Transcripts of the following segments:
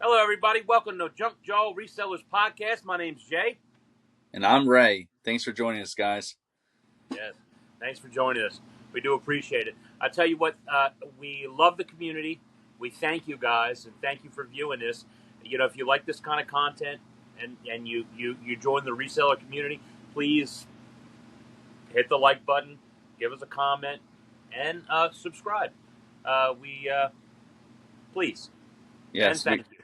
Hello, everybody. Welcome to Junk Jaw Resellers Podcast. My name's Jay. And I'm Ray. Thanks for joining us, guys. Yes. Thanks for joining us. We do appreciate it. I tell you what, we love the community. We thank you guys, and thank you for viewing this. You know, if you like this kind of content and you join the reseller community, please hit the like button, give us a comment, and subscribe. We please and Yes, thank you.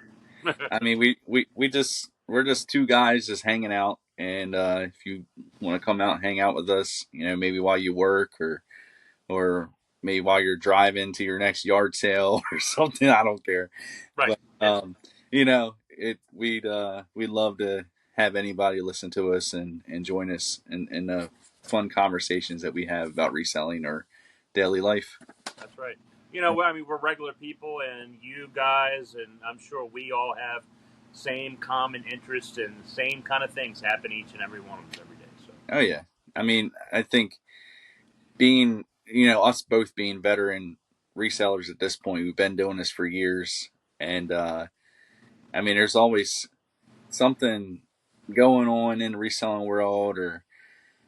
I mean, we're just two guys just hanging out, and if you want to come out and hang out with us, maybe while you work or maybe while you're driving to your next yard sale or something, I don't care. Right. But we'd love to have anybody listen to us and join us in the fun conversations that we have about reselling or daily life. That's right. You know, I mean, we're regular people, and you guys, and I'm sure we all have same common interests and same kind of things happen each and every one of us every day. So, Oh yeah, I mean, I think being us both being veteran resellers at this point, we've been doing this for years, and I mean, there's always something going on in the reselling world,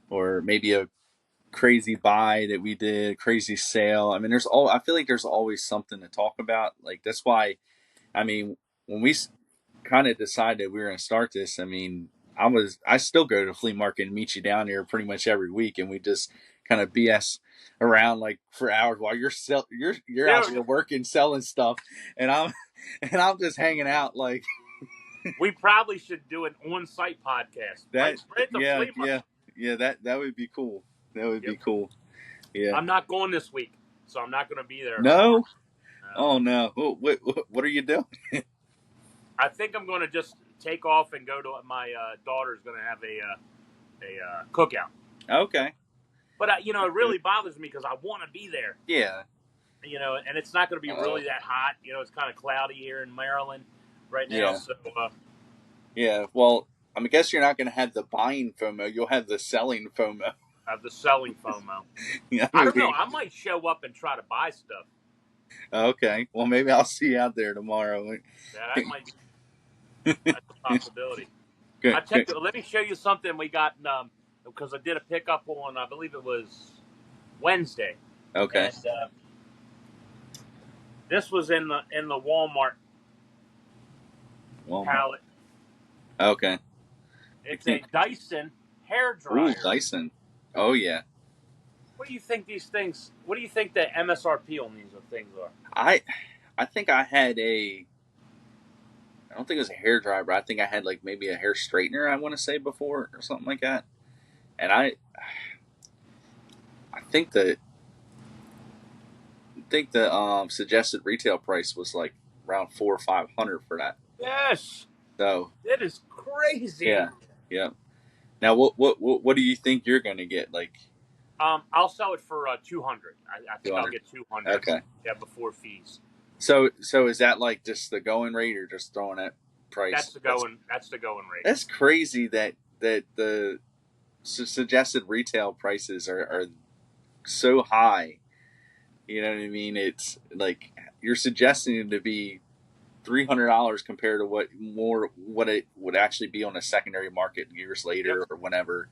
or maybe a crazy buy that we did, crazy sale. I mean, I feel like there's always something to talk about. Like, that's why, I mean, when we kind of decided we were going to start this, I mean, I still go to the flea market and meet you down here pretty much every week, and we just kind of BS around like for hours while you're out yeah, there working, selling stuff, and I'm and I'm just hanging out like we probably should do an on-site podcast that. right at the Yeah, flea market. yeah, yeah. That would be cool. That would Yep. be cool. Yeah. I'm not going this week, so I'm not going to be there tomorrow. No. Oh no. What are you doing? I think I'm going to just take off and go to my daughter's going to have a cookout. Okay. But you know, it really bothers me because I want to be there. Yeah. You know, and it's not going to be Oh. really that hot. You know, it's kind of cloudy here in Maryland right now. Yeah. So, Yeah. Well, I guess you're not going to have the buying FOMO. You'll have the selling FOMO. the selling FOMO. Yeah. I don't know. I might show up and try to buy stuff. Okay. Well, maybe I'll see you out there tomorrow. That might be that's a possibility. Good. Let me show you something we got because I did a pickup on I believe it was Wednesday. Okay. And this was in the Walmart pallet. Okay. It's a Dyson hair dryer. Ooh, Dyson. Oh yeah. What do you think these things? What do you think the MSRP on these things are? I think I had I don't think it was a hair dryer, but I think I had like maybe a hair straightener, I want to say, before or something like that. And I think the suggested retail price was like around $400 or $500 for that. Yes. So that is crazy. Yeah. Yeah. Now, what do you think you're gonna get? Like, I'll sell it for $200. I think 200. I'll get $200. Okay. Yeah, before fees. So is that like just the going rate, or just throwing that price? That's the going rate. That's crazy that the suggested retail prices are so high. You know what I mean? It's like you're suggesting it to be $300 compared to what it would actually be on a secondary market years later. Yep. Or whenever.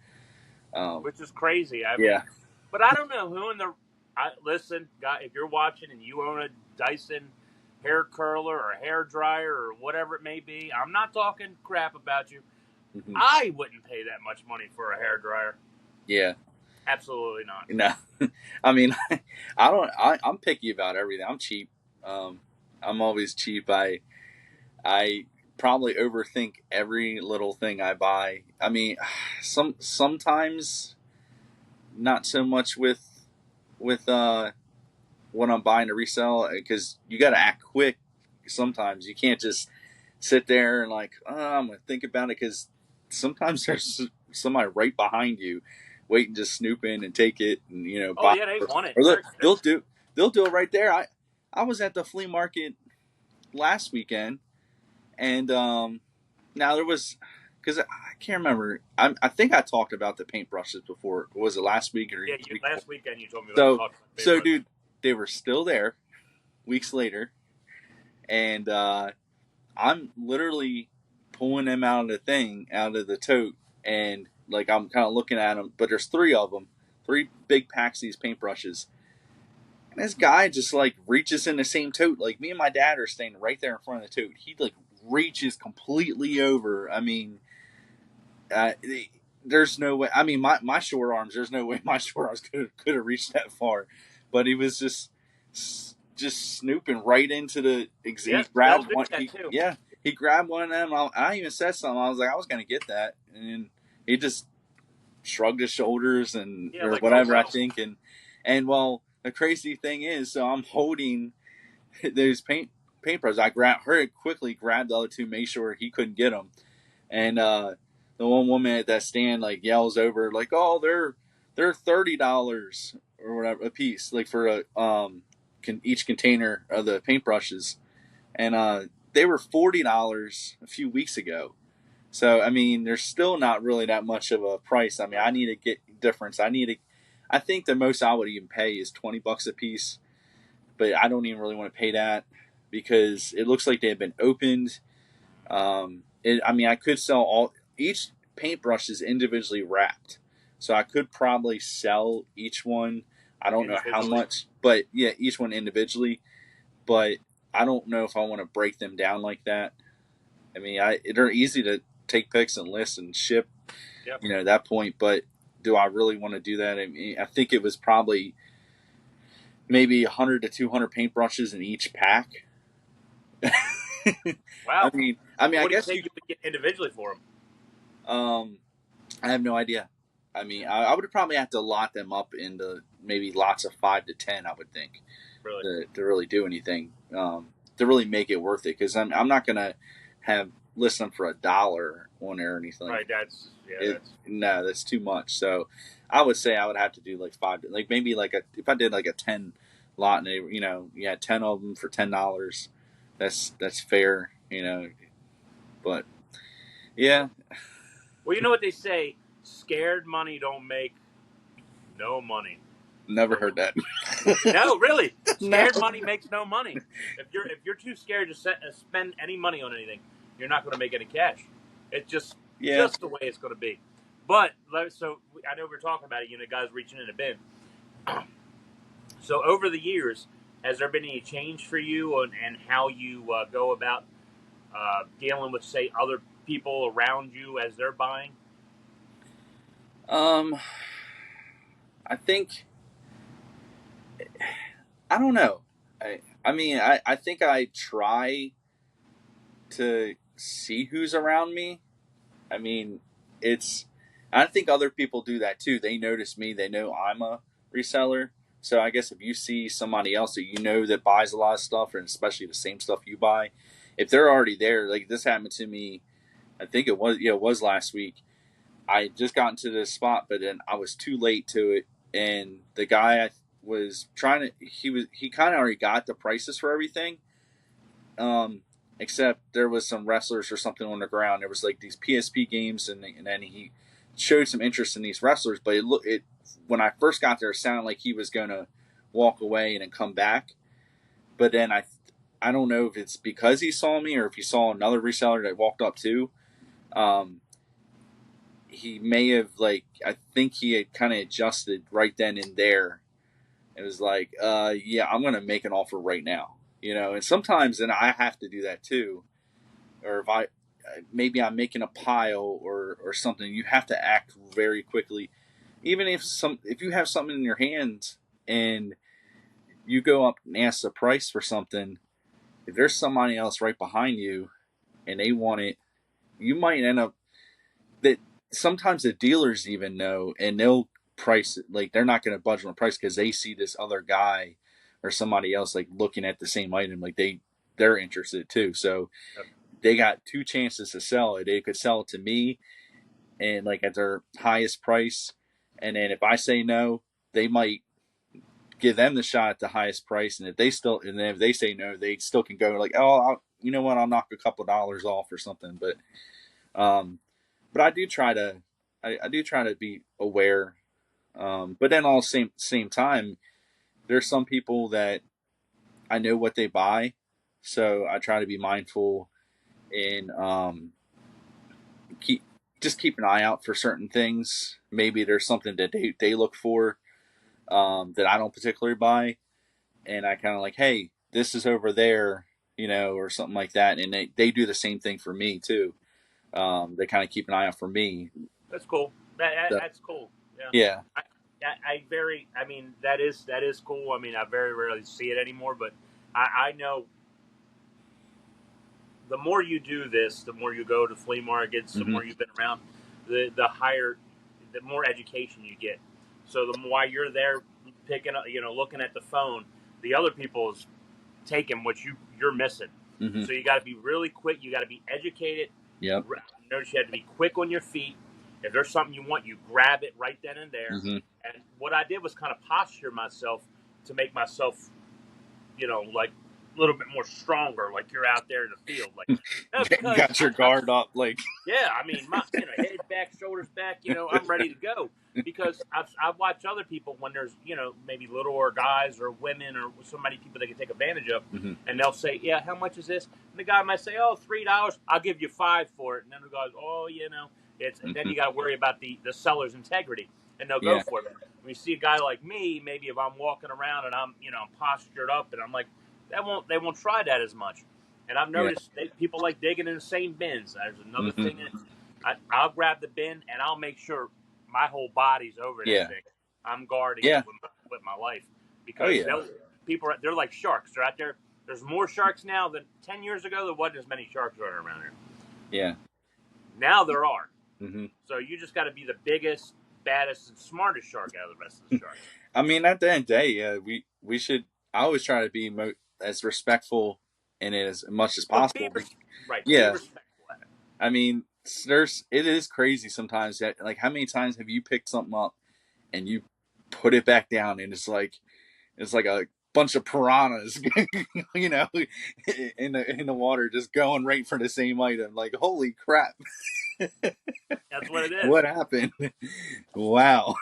Which is crazy. I mean, but I don't know who in the listen, guy. If you're watching and you own a Dyson hair curler or hair dryer or whatever it may be, I'm not talking crap about you. Mm-hmm. I wouldn't pay that much money for a hair dryer. Yeah. Absolutely not. No, I mean, I'm picky about everything. I'm cheap. I'm always cheap. I probably overthink every little thing I buy. I mean, sometimes not so much with what I'm buying to resell, because you got to act quick. Sometimes you can't just sit there and like, I'm gonna think about it, because sometimes there's somebody right behind you waiting to snoop in and take it, and buy they want it. Or they'll do it right there. I was at the flea market last weekend, and now there was, because I can't remember. I think I talked about the paintbrushes before. Was it last week or last weekend? You told me. So dude, they were still there weeks later, and I'm literally pulling them out of the thing, out of the tote, and like I'm kind of looking at them. But there's three of them, three big packs of these paintbrushes. And this guy just like reaches in the same tote. Like me and my dad are standing right there in front of the tote. He like reaches completely over. I mean, uh, there's no way. I mean, my short arms. There's no way my short arms could have reached that far. But he was just snooping right into the. He Yes, they'll grabbed do one. that too. He grabbed one of them. I even said something. I was like, I was gonna get that, and he just shrugged his shoulders and Yeah, or like, oh whatever. I well. think and well, the crazy thing is, so I'm holding those paintbrushes. I quickly grabbed the other two, make sure he couldn't get them, and the one woman at that stand like yells over like, "Oh, they're $30 or whatever a piece, like for each container of the paintbrushes," and they were $40 a few weeks ago. So I mean, there's still not really that much of a price. I mean, I need to get difference. I think the most I would even pay is $20 a piece, but I don't even really want to pay that because it looks like they have been opened. I mean, I could sell each paintbrush is individually wrapped, so I could probably sell each one. I don't know how Individually. much, but yeah, each one individually. But I don't know if I want to break them down like that. I mean, they're easy to take pics and list and ship, Yep. at that point. But do I really want to do that? I mean, I think it was probably maybe 100 to 200 paintbrushes in each pack. Wow. I What do you guess think you would get individually for them? um, I have no idea. I mean, I would probably have to lot them up into maybe lots of 5 to 10. I would think Really? to really do anything, to really make it worth it. Because I'm not gonna have list them for $1 on there or anything. Right. No, that's too much. So I would say I would have to do like five, like maybe if I did like a 10 lot and they, 10 of them for $10. That's fair. But yeah, Well, you know what they say: scared money don't make no money. never Or heard that. no, really, No. scared money makes no money. If you're too scared to spend any money on anything, you're not going to make any cash. It's Yeah. just the way it's going to be. But so I know we're talking about it. Guys reaching in a bin. So over the years, has there been any change for you and how you go about dealing with, say, other people around you as they're buying? Um, I think I don't know. I mean, I think I try to see who's around me. I mean, it's. I think other people do that too. They notice me. They know I'm a reseller. So I guess if you see somebody else that that buys a lot of stuff, and especially the same stuff you buy, if they're already there, like this happened to me. I think it was last week. I just got into this spot, but then I was too late to it, and the guy I was trying to he kind of already got the prices for everything, um, except there was some wrestlers or something on the ground. There was like these PSP games, and then he showed some interest in these wrestlers, but it when I first got there, it sounded like he was gonna walk away and then come back, but then I don't know if it's because he saw me or if he saw another reseller that walked up too. Um, he may have I think he had kind of adjusted right then and there. It was like, yeah, I'm gonna make an offer right now, And sometimes, then I have to do that too. Or if maybe I'm making a pile or something, you have to act very quickly. Even if you have something in your hands and you go up and ask the price for something, if there's somebody else right behind you and they want it, you might end up that sometimes the dealers even know and they'll price it like they're not going to budge on the price because they see this other guy or somebody else like looking at the same item like they're interested too, so they got two chances to sell it. They could sell it to me and like at their highest price, and then if I say no, they might give them the shot at the highest price, and then if they say no, they still can go like, oh, you know what, I'll knock a couple dollars off or something. Um but I do try to be aware. But then all same time, there's some people that I know what they buy, so I try to be mindful. and keep just keep an eye out for certain things. Maybe there's something that they look for that I don't particularly buy, and I kind of like, hey, this is over there, or something like that, and they do the same thing for me too. They kind of keep an eye out for me. That's cool. So, That's cool. Yeah. yeah. I, I mean, that is cool. I mean, I very rarely see it anymore, but I know the more you do this, the more you go to flea markets, the Hmm. more you've been around, the higher, the more education you get. So the more while you're there picking up, looking at the phone, the other people is taking what you're missing. Hmm. So you got to be really quick. You got to be educated. Yep. Notice you have to be quick on your feet. If there's something you want, you grab it right then and there. Hmm. And what I did was kind of posture myself to make myself, like a little bit more stronger, like you're out there in the field, like because Got your guard up, like. yeah, I mean, my head back, shoulders back, I'm ready to go because I've watched other people when there's maybe littler guys or women or so many people they can take advantage of, Hmm. and they'll say, yeah, how much is this? And the guy might say, oh, $3. I'll give you five for it, and then the guy goes, oh, it's then Hmm. you got to worry about the seller's integrity, and they'll go Yeah. for it. When you see a guy like me, maybe if I'm walking around and I'm I'm postured up and I'm like, they won't try that as much. And I've Yeah. noticed people like digging in the same bins. There's another Hmm. thing. I'll grab the bin and I'll make sure my whole body's over that Yeah. thing. I'm guarding it Yeah. with my life Oh because yeah. they're like sharks. They're out there. There's more sharks now than 10 years ago. There wasn't as many sharks running around here. Yeah. Now there are. Hmm. So you just got to be the biggest, baddest, and smartest shark out of the rest of the sharks. I mean, at the end of the day, we should. I always try to be as respectful in it as much as But possible. right. Be Yeah, respectful at it. I mean, it is crazy sometimes. That, like, how many times have you picked something up and you put it back down, and it's like a bunch of piranhas, you know, in the water, just going right for the same item. Like, holy crap, That's what it is. what happened? Wow.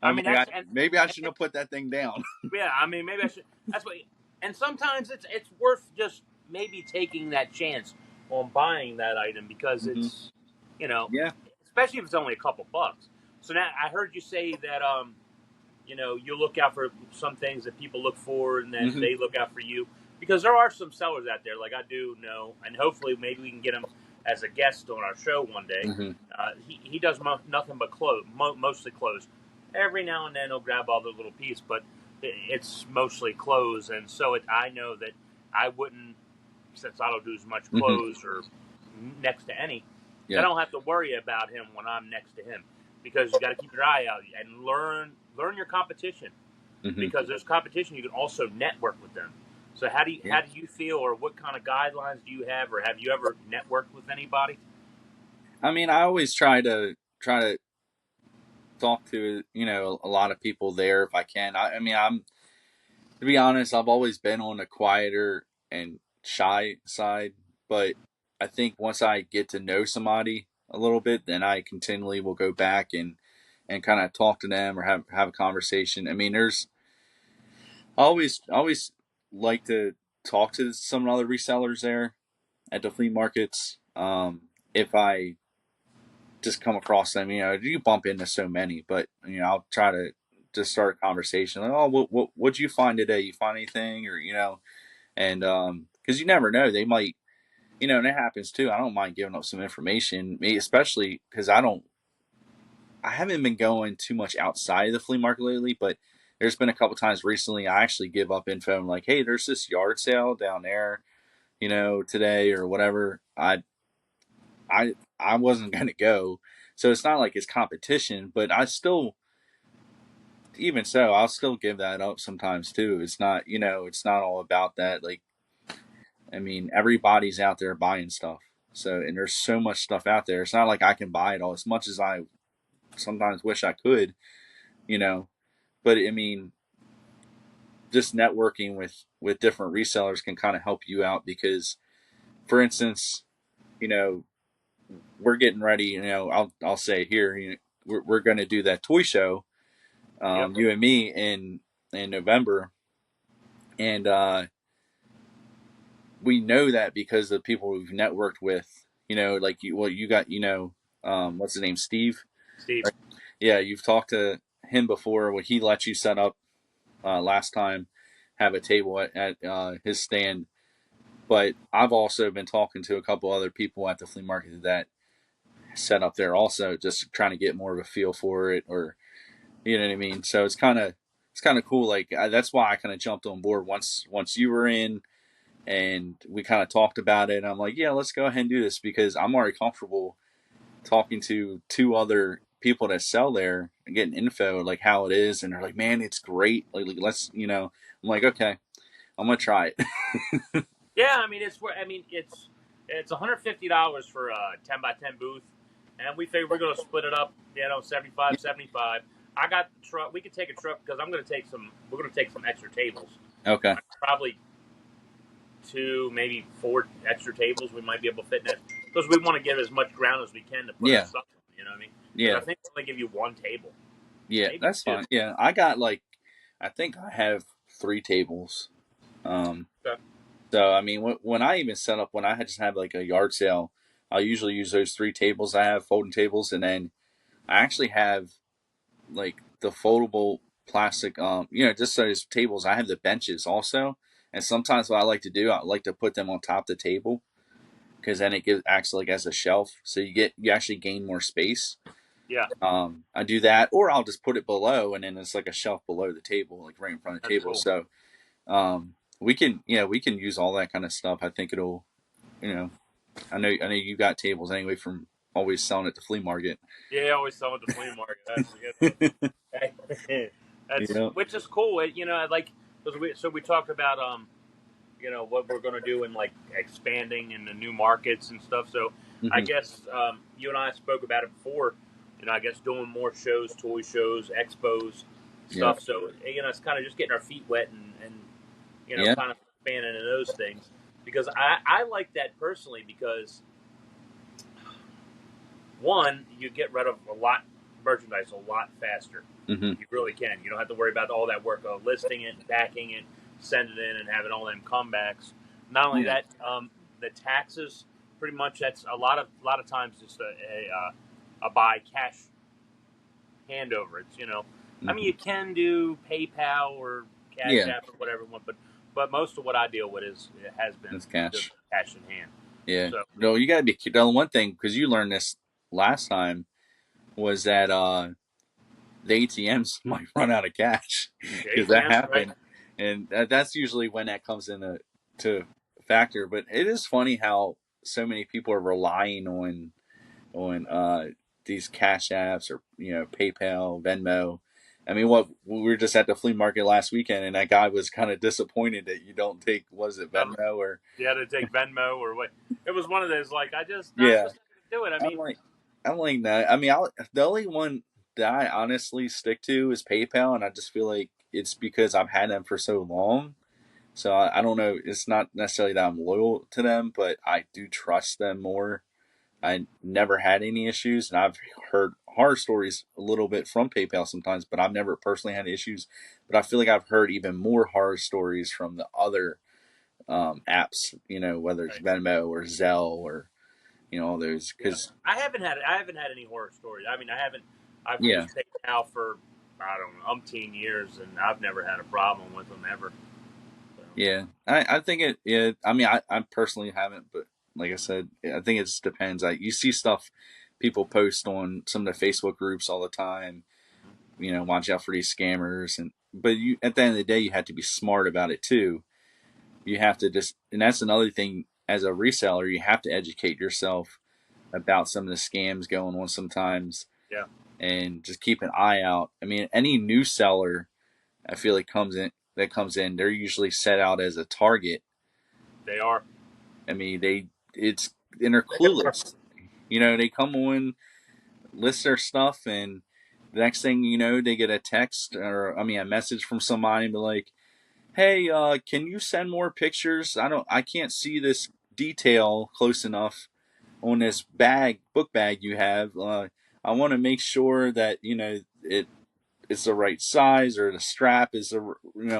I I'm mean like, that's maybe I and shouldn't have put that thing down. yeah, I mean, maybe I should. That's what. And sometimes it's worth just maybe taking that chance on buying that item because Hmm. it's, you know, Yeah. especially if it's only a couple bucks. So now I heard you say that you look out for some things that people look for and that Hmm. they look out for you because there are some sellers out there like I do know, and hopefully maybe we can get him as a guest on our show one day. Hmm. He does nothing but clothes, mostly clothes. Every now and then he'll grab other little piece, but it's mostly clothes, and so I know that I wouldn't, since I don't do as much Hmm. clothes or next to any, I Yeah. don't have to worry about him when I'm next to him because you got to keep your eye out and learn your competition Hmm. because there's competition. You can also network with them. So Yeah. how do you feel, or what kind of guidelines do you have, or have you ever networked with anybody? I mean, I always try to talk to a lot of people there if I can. I mean, I'm to be honest, I've always been on the quieter and shy side, but I think once I get to know somebody a little bit, then I continually will go back and kind of talk to them or have a conversation. I mean, I always like to talk to some other resellers there at the flea markets. If I just come across them, you bump into so many, but I'll try to just start a conversation. Like, oh, what'd you find today? You find anything, or and because you never know, they might, and it happens too. I don't mind giving up some information, me especially because I haven't been going too much outside of the flea market lately, but there's been a couple times recently I actually give up info. I'm like, hey, there's this yard sale down there, today or whatever. I wasn't gonna go, so it's not like it's competition, but I still, even so, I'll still give that up sometimes too. It's not all about that. Like, I mean, everybody's out there buying stuff. So, and there's so much stuff out there. It's not like I can buy it all as much as I sometimes wish I could, you know. But I mean, just networking with different resellers can kind of help you out because, for instance, you know, we're getting ready. I'll say here, we're going to do that toy show, Yep. you and me in November, and we know that because of the people we've networked with. Like you got, what's his name, Steve? Steve. Right? Yeah, you've talked to him before. What he let you set up last time, have a table at his stand. But I've also been talking to a couple other people at the flea market that set up there also, just trying to get more of a feel for it, or you know what I mean. So it's kind of cool. Like that's why I kind of jumped on board once you were in, and we kind of talked about it. And I'm like, yeah, let's go ahead and do this because I'm already comfortable talking to two other people that sell there and getting info like how it is, and they're like, man, it's great. Like let's, I'm like, okay, I'm gonna try it. Yeah, I mean it's $150 for a 10 by 10 booth, and we figure we're going to split it up. 75, 75. I got the truck. We could take a truck because I'm going to take some. We're going to take some extra tables. Okay. Probably two, maybe four extra tables. We might be able to fit in it because we want to give as much ground as we can to put our Yeah. stuff on. You know what I mean? Because Yeah. I think they give you one table, Yeah. maybe That's two. fine. Yeah. I got like, I think I have 3 tables. Okay. So I mean, when I even set up, when I just have like a yard sale, I'll usually use those 3 tables I have, folding tables, and then I actually have like the foldable plastic, just those tables. I have the benches also, and sometimes what I like to do, I like to put them on top of the table because then it acts like as a shelf, so you actually gain more space. Yeah, I do that, or I'll just put it below, and then it's like a shelf below the table, like right in front of the that's table. cool. So we can use all that kind of stuff. I think it'll, you know, I know you got tables anyway from always selling at the flea market. Yeah, I always sell at the flea market. That's Yeah. which is cool. Like because we talked about what we're going to do in like expanding into new markets and stuff. So I Hmm. guess you and I spoke about it before. I guess doing more shows, toy shows, expos, Yeah. stuff. So it's kind of just getting our feet wet and Yeah. kind of expanding into those things because I like that personally because one, you get rid of a lot merchandise a lot faster. Hmm. You really can. You don't have to worry about all that work of listing it, packing it, sending it in, and having all them comebacks. Not only Yeah. that, the taxes pretty much that's a lot of times just a buy cash handover. I mean Hmm. you can do PayPal or Cash Yeah. App or whatever you want, but most of what I deal with it has been That's just cash. cash in hand. Yeah. So No, you got to be. The one thing, because you learned this last time, was that the ATMs might run out of cash because that ATMs, right? happened, and that's usually when that comes into to factor. But it is funny how so many people are relying on these cash apps, or PayPal, Venmo. I mean, what we were just at the flea market last weekend, and that guy was kind of disappointed that you don't take, was it Um, Venmo or you had to take Venmo or what? It was one of those like I just not yeah. just not gonna do it. I I'm mean, like, I'm like, no. I mean, the only one that I honestly stick to is PayPal, and I just feel like it's because I've had them for so long. So I don't know. It's not necessarily that I'm loyal to them, but I do trust them more. I never had any issues, and I've heard horror stories a little bit from PayPal sometimes, but I've never personally had issues. But I feel like I've heard even more horror stories from the other apps, whether it's right. Venmo or Zelle or all those. Yeah, Because I haven't had any horror stories. I mean, I haven't. I've yeah, used PayPal for I don't know umpteen years, and I've never had a problem with them ever. So, yeah, I think it. I mean, I personally haven't, but like I said, I think it just depends. You see stuff people post on some of the Facebook groups all the time. Watch out for these scammers, but you at the end of the day, you have to be smart about it too. You have to just, and that's another thing as a reseller, you have to educate yourself about some of the scams going on sometimes, yeah, and just keep an eye out. I mean, any new seller, I feel like comes in, they're usually set out as a target. they are. I mean, it's and they're They are. clueless. They come on, list their stuff, and the next thing you know, they get a text, or I mean, a message from somebody and be like, "Hey, can you send more pictures? I can't see this detail close enough on this book bag you have. I want to make sure that it's the right size, or the strap is the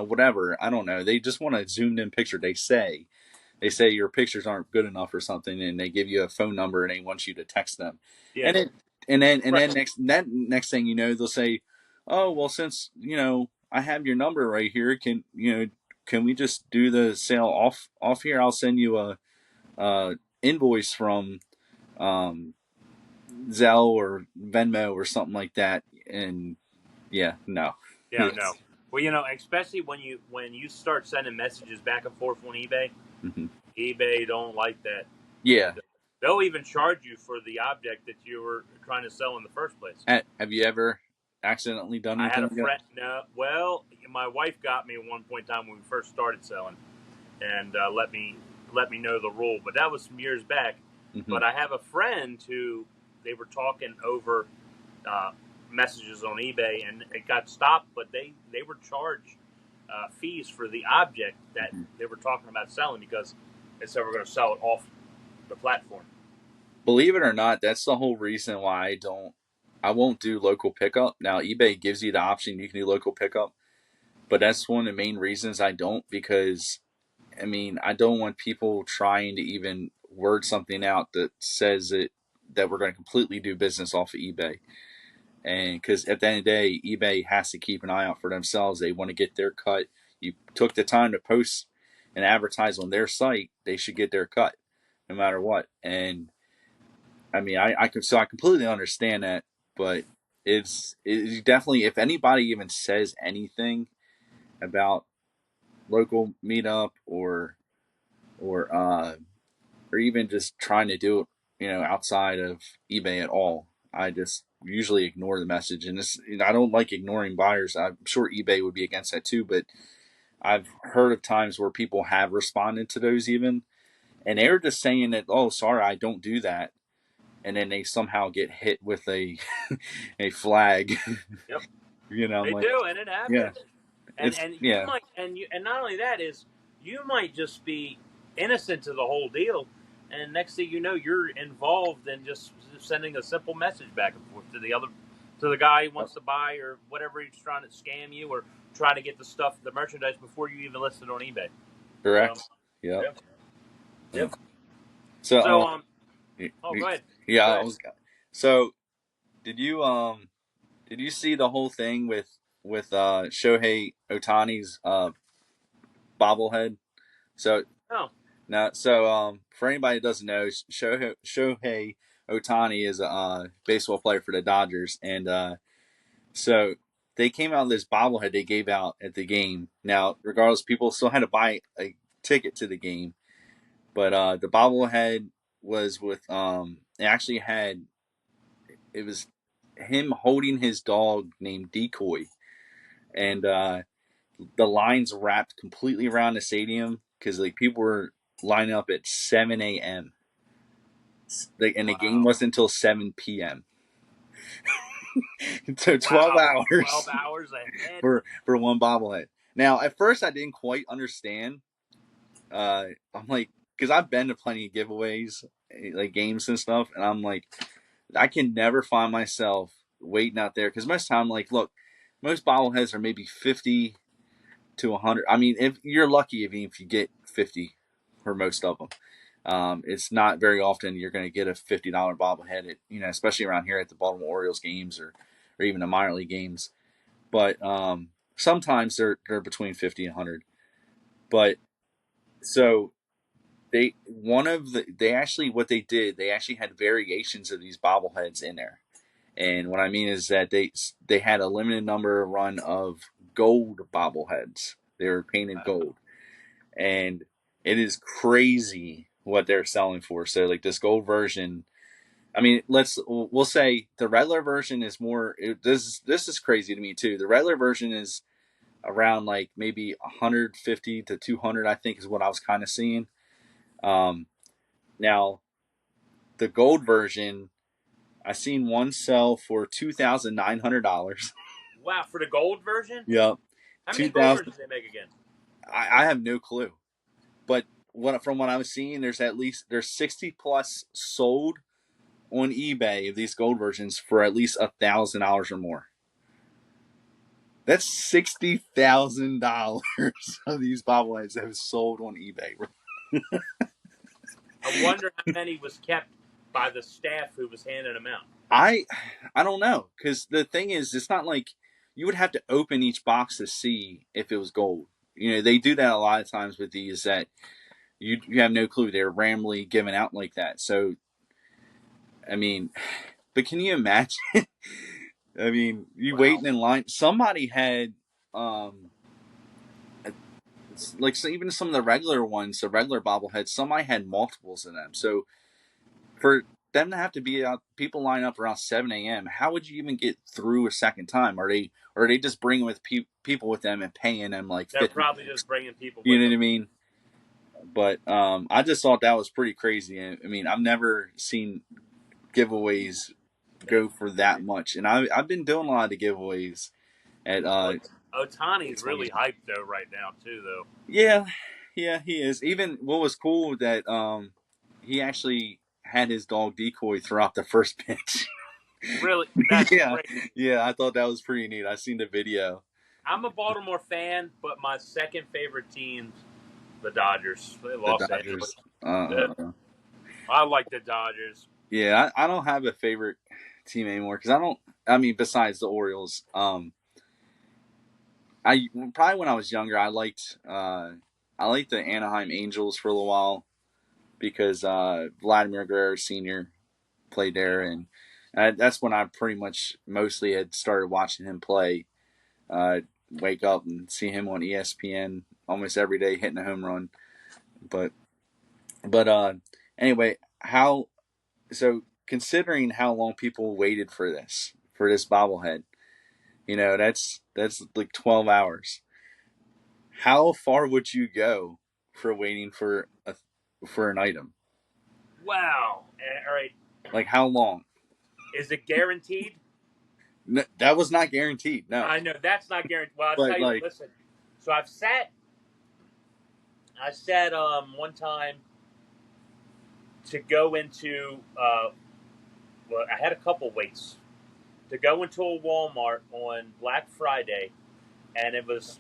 whatever. I don't know. They just want a zoomed in picture. They say." they say your pictures aren't good enough or something, and they give you a phone number and they want you to text them, Yeah. and it and Right. then next thing you know, they'll say, oh well, since I have your number right here, can we just do the sale off here? I'll send you a invoice from um, Zelle or Venmo or something like that, and yeah, no, Yeah. No. Well, especially when you start sending messages back and forth on eBay, mm-hmm. eBay don't like that, Yeah. and they'll even charge you for the object that you were trying to sell in the first place. Have you ever accidentally done I had anything a like that? friend. No, well, my wife got me at one point in time when we first started selling, and let me know the rule. But that was some years back. Mm-hmm. But I have a friend who they were talking over uh, messages on eBay, and it got stopped. But they were charged fees for the object that Mm-hmm. they were talking about selling because they said we're going to sell it off the platform. Believe it or not, that's the whole reason why I won't do local pickup. Now eBay gives you the option you can do local pickup, but that's one of the main reasons I don't, because I mean I don't want people trying to even word something out that says that we're going to completely do business off of eBay. And because at the end of the day, eBay has to keep an eye out for themselves. They want to get their cut. You took the time to post and advertise on their site, they should get their cut no matter what. And I mean, I completely understand that, but it's definitely, if anybody even says anything about local meetup or or even just trying to do it, outside of eBay at all, I just usually ignore the message. And I don't like ignoring buyers. I'm sure eBay would be against that too, but I've heard of times where people have responded to those even, and they're just saying that, oh, sorry, I don't do that, and then they somehow get hit with a a flag. Yep, I'm they like, do, and it yeah, happens. And it's and you yeah, might and not only that is you might just be innocent to the whole deal, and next thing you know, you're involved in just sending a simple message back and forth to the guy who wants to buy or whatever he's trying to scam you or trying to get the merchandise before you even list it on eBay. So correct. Yep. yep, Yeah. yep. So So oh, go ahead, yeah, go I ahead. was. So did you see the whole thing with Shohei Otani's bobblehead? So Oh, now, for anybody that doesn't know, Shohei Otani is a baseball player for the Dodgers, and so they came out with this bobblehead they gave out at the game. Now, regardless, people still had to buy a ticket to the game, but the bobblehead was with it actually had, it was him holding his dog named Decoy, and the lines wrapped completely around the stadium because like people were lining up at 7 a.m. And the game wow, wasn't until 7 p.m. So 12 wow, 12 hours hours ahead. for one bobblehead. Now, at first, I didn't quite understand. I'm like, because I've been to plenty of giveaways, like games and stuff, and I'm like, I can never find myself waiting out there because most time, like, look, most bobbleheads are maybe 50 to 100. I mean, if you're lucky, if you get 50 for most of them. It's not very often you're going to get a $50 bobblehead, especially around here at the Baltimore Orioles games or even the minor league games. But sometimes they're between 50 and 100. But so they actually, what they did, they actually had variations of these bobbleheads in there. And what I mean is that they had a limited number run of gold bobbleheads. They were painted gold, and it is crazy what they're selling for. So like this gold version, I mean, we'll say the regular version is more. This is crazy to me too. The regular version is around like maybe 150 to 200, I think is what I was kind of seeing. Um, Now the gold version, I seen one sell for $2,900. Wow, for the gold version, Yep, how many two gold thousand. versions they make again? I have no clue, but from what I was seeing, there's 60 plus sold on eBay of these gold versions for at least $1,000 or more. That's $60,000 of these bobbleheads that have sold on eBay. I wonder how many was kept by the staff who was handing them out. I don't know, because the thing is, it's not like you would have to open each box to see if it was gold. They do that a lot of times with these, that you have no clue. They're randomly given out like that. So, I mean, but can you imagine? I mean, you Wow. waiting in line. Somebody had, um, like, so even some of the regular ones, the regular bobbleheads, somebody had multiples of them. So for them to have to be out, people line up around 7 a.m. How would you even get through a second time? Are they just bringing with people with them and paying them like They're 50 probably bucks? just bringing people You with know what them. I mean? But I just thought that was pretty crazy. I mean, I've never seen giveaways go for that much, and I've been doing a lot of giveaways at Otani's it's one. really hyped though right now too, though. Yeah, yeah, he is. Even what was cool that he actually had his dog Decoy throughout the first pitch. Really, that's Yeah, great. yeah, I thought that was pretty neat. I seen the video. I'm a Baltimore fan, but my second favorite team's the Dodgers. They The Los Angeles. Dodgers. Yeah, I like the Dodgers. Yeah, I don't have a favorite team anymore because I don't. I mean, besides the Orioles, I probably when I was younger, I liked the Anaheim Angels for a little while because Vladimir Guerrero Sr. played there, and that's when I pretty much mostly had started watching him play. Wake up and see him on ESPN almost every day hitting a home run. But anyway, how so considering how long people waited for this bobblehead, that's like 12 hours. How far would you go for waiting for an item? Wow. All right. Like how long? Is it guaranteed? No, that was not guaranteed. No, I know that's not guaranteed. Well, I'll tell but you. like Listen. So I sat one time to go into. Well, I had a couple waits to go into a Walmart on Black Friday, and it was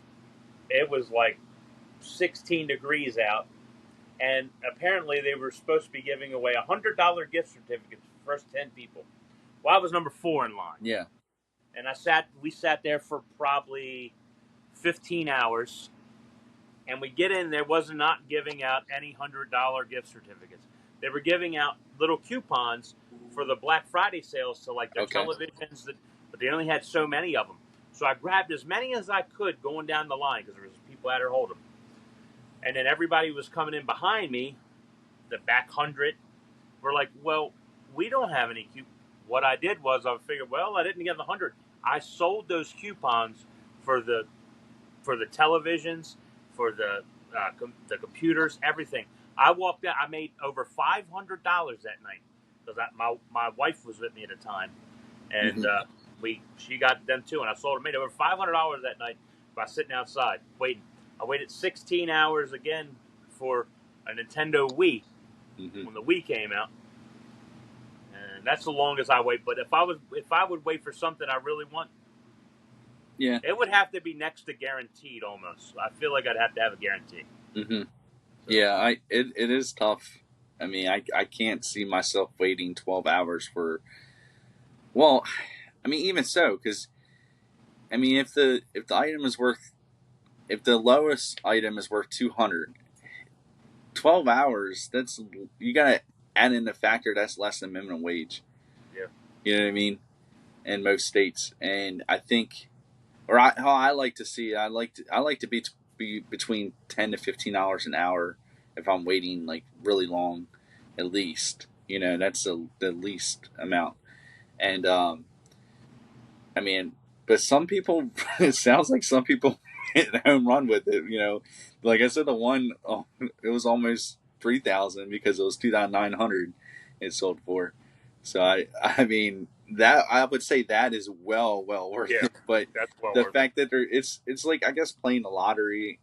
like 16 degrees out, and apparently they were supposed to be giving away $100 gift certificates for the first 10 people. Well, I was number 4 in line, yeah. and we sat there for probably 15 hours, and we get in there, was not giving out any $100 gift certificates. They were giving out little coupons for the Black Friday sales to like their Okay. televisions, but they only had so many of them. So I grabbed as many as I could going down the line because there was people at her hold them. And then everybody was coming in behind me, the back 100. We're like, well, we don't have any coupons. What I did was I figured, well, I didn't get the 100. I sold those coupons for the televisions, for the computers, everything. I walked out. I made over $500 that night because my wife was with me at the time, and Mm-hmm. she got them too, and I sold. Made over $500 that night by sitting outside waiting. I waited 16 hours again for a Nintendo Wii Mm-hmm. when the Wii came out, and that's the longest I wait. But if I would wait for something I really want, Yeah. it would have to be next to guaranteed almost. I feel like I'd have to have a guarantee. Mm-hmm. So, Yeah. It is tough. I mean, I can't see myself waiting 12 hours for. Well, I mean, even so, because I mean, if the lowest item is worth 200, 12 hours. That's you gotta add in the factor that's less than minimum wage. yeah. You know what I mean? In most states, and I think, how I like to see, it, I like to be between $10 to $15 an hour if I'm waiting like really long, at least. That's the least amount, and I mean, but some people, it sounds like some people hit a home run with it. Like I said, the one, it was almost 3,000 because it was 2,900 it sold for. So I mean that I would say that is well worth Yeah, it. But that's well the worth it. fact that it's like I guess playing the lottery,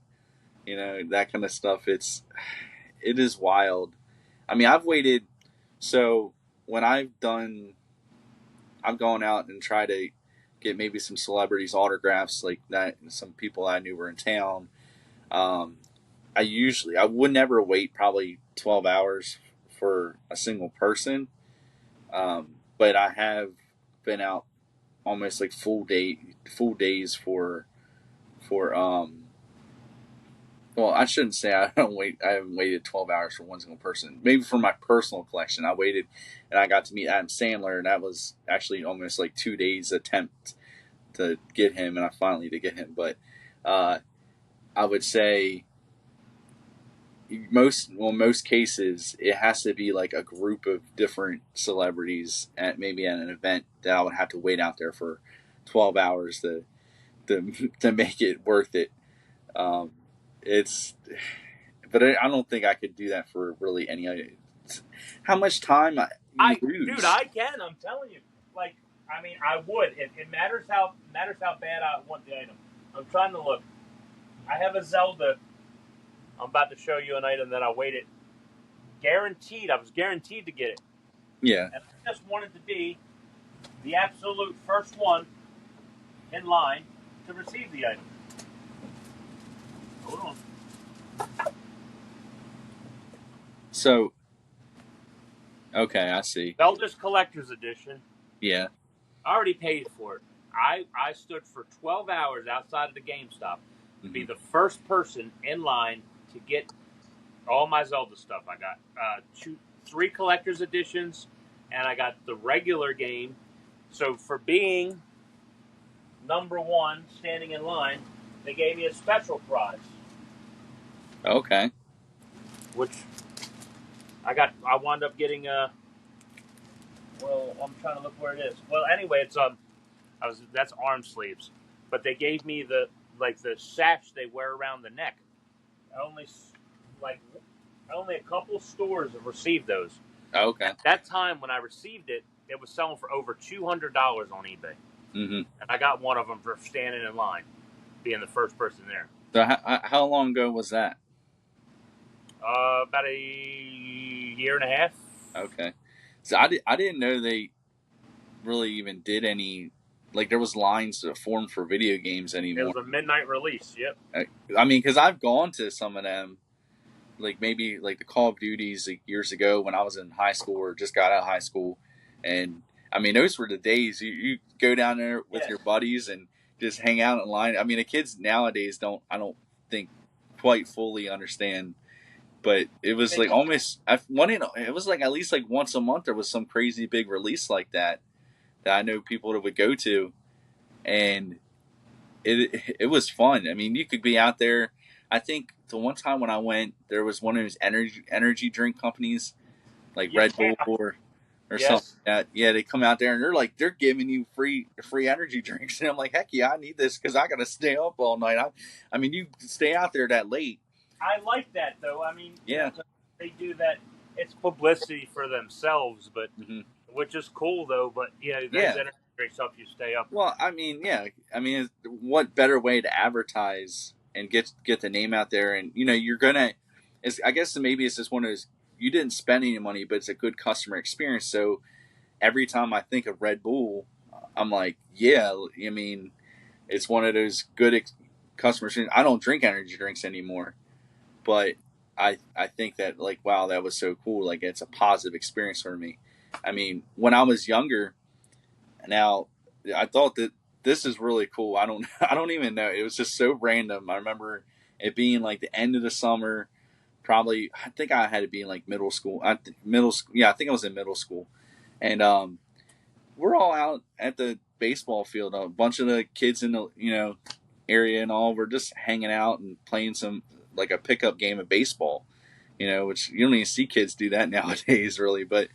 that kind of stuff. It is wild. I mean, I've waited. So when I've gone out and tried to get maybe some celebrities' autographs like that, and some people I knew were in town. Um, I would never wait probably 12 hours for a single person. But I have been out almost like full days for well, I shouldn't say I don't wait. I haven't waited 12 hours for one single person. Maybe for my personal collection, I waited, and I got to meet Adam Sandler, and that was actually almost like 2 days attempt to get him, and I finally did get him. But uh, I would say most cases it has to be like a group of different celebrities at maybe at an event that I would have to wait out there for 12 hours to make it worth it. Um, it's but I don't think I could do that for really any other. How much time you Dude, lose? I can. I'm telling you. Like, I mean, I would. It matters how bad I want the item. I'm trying to look. I have a Zelda. I'm about to show you an item that I waited guaranteed. I was guaranteed to get it, Yeah. and I just wanted to be the absolute first one in line to receive the item. Hold on. So okay, I see. Zelda's Collector's Edition. Yeah. I already paid for it. I stood for 12 hours outside of the GameStop to be Mm-hmm. the first person in line to get all my Zelda stuff. I got three collector's editions, and I got the regular game. So for being number one, standing in line, they gave me a special prize, Okay. which I wound up getting a. Well, I'm trying to look where it is. Well, anyway, it's that's arm sleeves, but they gave me the sash they wear around the neck. Only like only a couple stores have received those. Okay. At that time when I received it, it was selling for over $200 on eBay, Mm-hmm. and I got one of them for standing in line, being the first person there. So how long ago was that? About a year and a half. Okay. So I didn't know they really even did any, like there was lines that formed for video games It anymore. was a midnight release. Yep. I mean, because I've gone to some of them, like maybe like the Call of Duties like years ago when I was in high school or just got out of high school, and I mean those were the days you go down there with Yes. your buddies and just hang out in line. I mean the kids nowadays I don't think quite fully understand, but it was like almost it was like at least like once a month there was some crazy big release like that I know people that would go to, and it was fun. I mean, you could be out there. I think the one time when I went, there was one of those energy drink companies like Yeah. Red Bull or something Yes. like that. Yeah, they come out there and they're giving you free energy drinks, and I'm like, heck yeah, I need this because I got to stay up all night. I mean, you stay out there that late. I like that though. I mean, Yeah. they do that. It's publicity for themselves, but Mm-hmm. which is cool though. But yeah, those Yeah. energy drinks help you stay up. Well, I mean, yeah. I mean, what better way to advertise and get the name out there? And you're gonna. I guess maybe it's just one of those. You didn't spend any money, but it's a good customer experience. So every time I think of Red Bull, I'm like, yeah. I mean, it's one of those good customer experience. I don't drink energy drinks anymore, but I think that like wow, that was so cool. Like it's a positive experience for me. I mean, when I was younger. Now, I thought that this is really cool. I don't even know. It was just so random. I remember it being like the end of the summer. Probably, I think I had to be in like middle school. Middle school. Yeah, I think I was in middle school, and we're all out at the baseball field. A bunch of the kids in the area and all. We're just hanging out and playing some like a pickup game of baseball. Which you don't even see kids do that nowadays, really. But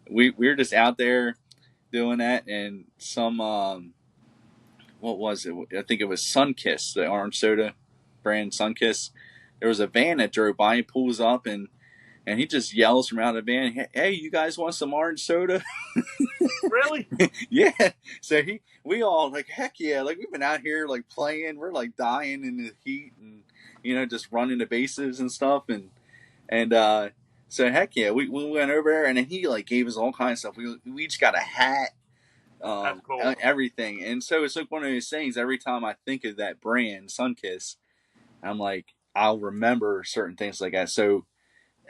we're just out there doing that, and some what was it? I think it was Sunkiss, the orange soda brand Sunkiss. There was a van that drove by, and pulls up, and he just yells from out of the van, "Hey, you guys want some orange soda?" Really? Yeah. So we all like, heck yeah! Like we've been out here like playing, we're like dying in the heat, and just running the bases and stuff, and so heck yeah, we went over there, and then he like gave us all kinds of stuff. We each got a hat, That's cool. everything. And so it's like one of those things. Every time I think of that brand, Sunkiss, I'm like, I'll remember certain things like that. So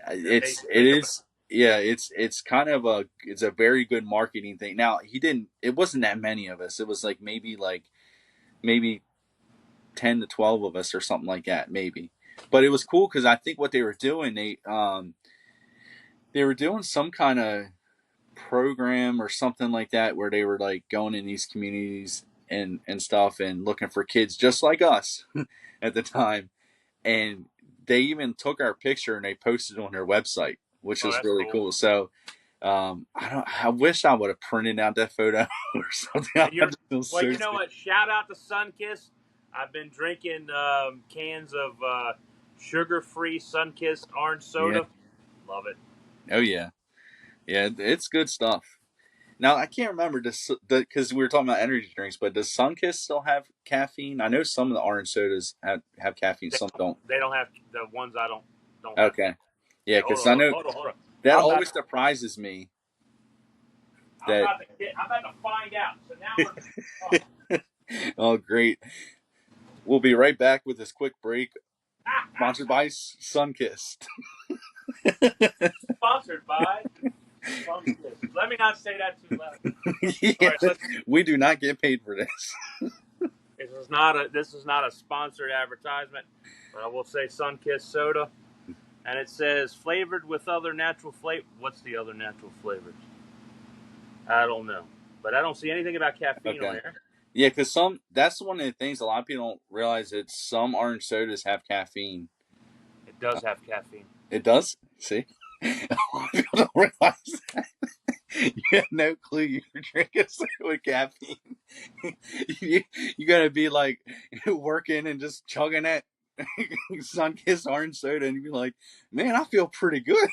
That made it you think of it. is, yeah, it's kind of it's a very good marketing thing. Now it wasn't that many of us. It was like maybe 10 to 12 of us or something like that, maybe. But it was cool because I think what they were doing, they were doing some kind of program or something like that where they were like going in these communities and stuff and looking for kids just like us at the time. And they even took our picture and they posted it on their website, which Oh, was that's really cool. cool. So I wish I would have printed out that photo or something. I And you're just feel well. so You know stupid. what? Shout out to Sunkist. I've been drinking cans of sugar-free Sunkist orange Yeah. soda. Love it. Oh yeah. Yeah, it's good stuff. Now I can't remember this because we were talking about energy drinks, but does Sunkist still have caffeine? I know some of the orange sodas have caffeine, some don't. They don't have the ones I don't have. Okay, yeah, Yeah, hold because I on, know hold on. that I'm about always surprises me I'm that. about to I'm about to find out. So now we're oh, Oh, great! We'll be right back with this quick break, sponsored by Sunkist. sponsored by Sunkist. Let me not say that too loud. All Yeah, right, let's. we do not get paid for this. This is not a sponsored advertisement, but I will say Sunkist soda, and it says flavored with other natural flavor. What's the other natural flavors? I don't know, but I don't see anything about caffeine on Okay. here. Yeah, because that's one of the things a lot of people don't realize that some orange sodas have caffeine. It does have caffeine. It does. See, a lot of people don't realize that. You have no clue you're drinking soda with caffeine. you, you gotta be like working and just chugging that sun-kissed orange soda, and you be like, "Man, I feel pretty good."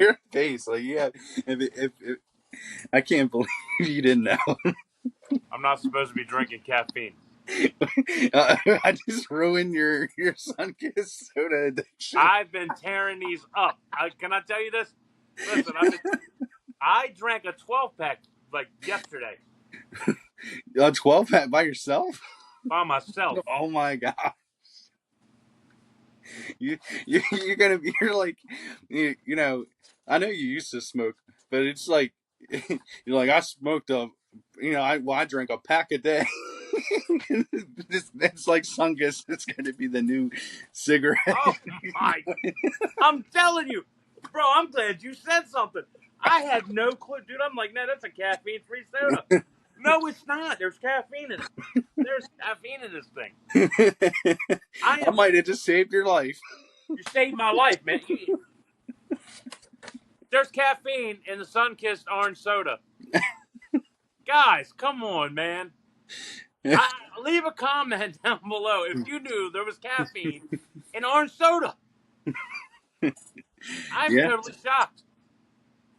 Your face, like, yeah. If I can't believe you didn't know. I'm not supposed to be drinking caffeine. I just ruined your sun-kissed soda addiction. I've been tearing these up. Can I tell you this? Listen, I drank a 12 pack like yesterday A 12 pack by yourself? by myself. Oh my god. You're gonna be, you're like, you know, I know you used to smoke, but it's like, you're like, I smoked I drank a pack a day. It's like Sungus. It's gonna be the new cigarette. Oh my! I'm telling you, bro. I'm glad you said something. I had no clue, dude. I'm like, no, that's a caffeine-free soda. No, it's not. There's caffeine in it. There's caffeine in this thing. I I am. might have just saved your life. You saved my life, man. There's caffeine in the Sunkissed orange soda. Guys, come on, man. Leave a comment down below if you knew there was caffeine in orange soda. I'm Yeah, totally shocked.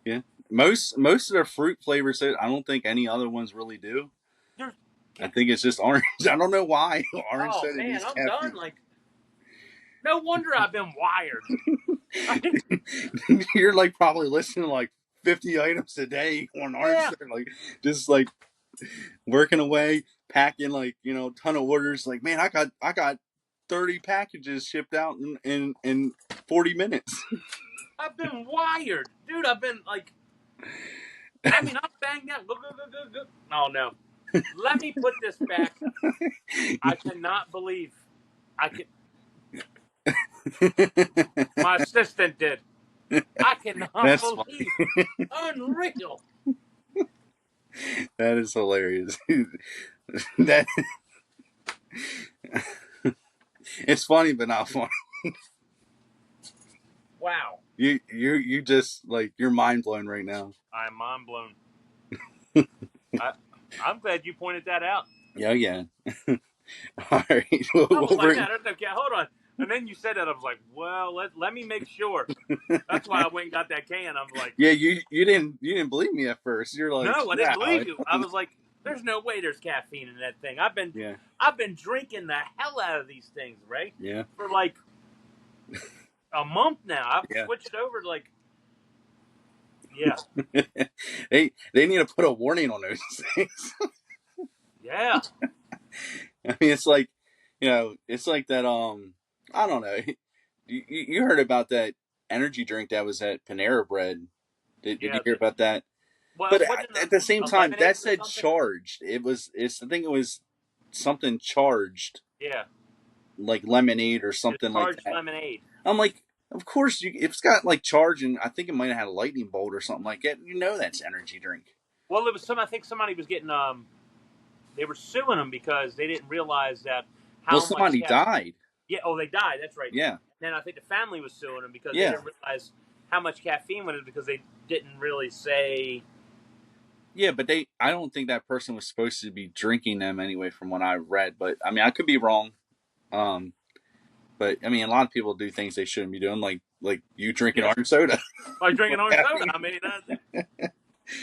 yeah. Most of the fruit flavors, I don't think any other ones really do. There's, I think it's just orange. I don't know why orange oh soda man, needs I'm done. caffeine. Like, no wonder I've been wired. You're like probably listening to like 50 items a day on orange Yeah, soda, like just like working away, packing like a ton of orders. Like, man, I got 30 packages shipped out in 40 minutes. I've been wired, dude. I've been like, I mean, I'm banged out. Go. Oh no, let me put this back. I cannot believe I can. My assistant did. I cannot That's funny. believe. Unreal. That is hilarious. That it's funny, but not funny. Wow. You just like you're mind blown right now. I'm mind blown. I'm glad you pointed that out. Yeah, yeah. All right, I was we'll like, bring. man, there's no cat. Hold on. And then you said that. I was like, well, let me make sure. That's why I went and got that can. I was like, Yeah, you didn't believe me at first. You're like, no, I didn't no. believe you. I was like, there's no way there's caffeine in that thing. Yeah, I've been drinking the hell out of these things, right? yeah, For like a month now. I've yeah. switched over to like Yeah, they need to put a warning on those things. yeah, I mean, it's like, it's like that. I don't know. You heard about that energy drink that was at Panera Bread? Did yeah. you hear about that? Well, But wasn't at the same a time, that lemonade or said something? charged. I think it was something charged, Yeah, like lemonade or it's something like charged that. lemonade. I'm like, of course if it's got like charge, and I think it might have had a lightning bolt or something like that. That's energy drink. Well, it was some. I think somebody was getting they were suing them because they didn't realize that Well, how much somebody died. yeah, oh, they died. That's right. Yeah, Then I think the family was suing them because they yeah, didn't realize how much caffeine was because they didn't really say. yeah. But I don't think that person was supposed to be drinking them anyway, from what I read. But I mean, I could be wrong. Um, but I mean, a lot of people do things they shouldn't be doing, like you drinking Yeah, orange soda like drinking with orange soda. caffeine. I mean,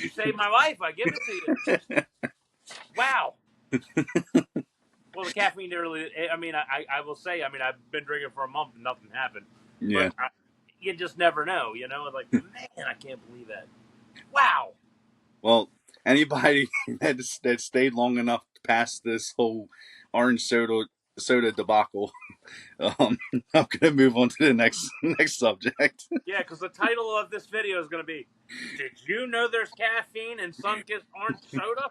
you saved my life. I give it to you. Wow. Well, the caffeine really. I mean, I will say. I mean, I've been drinking for a month and nothing happened, but Yeah. you just never know. You know, like man, I can't believe that. Wow. Well, anybody that stayed long enough past this whole orange soda debacle, um, I'm gonna move on to the next subject. Yeah, because the title of this video is going to be, "Did you know there's caffeine in Sunkist orange soda?"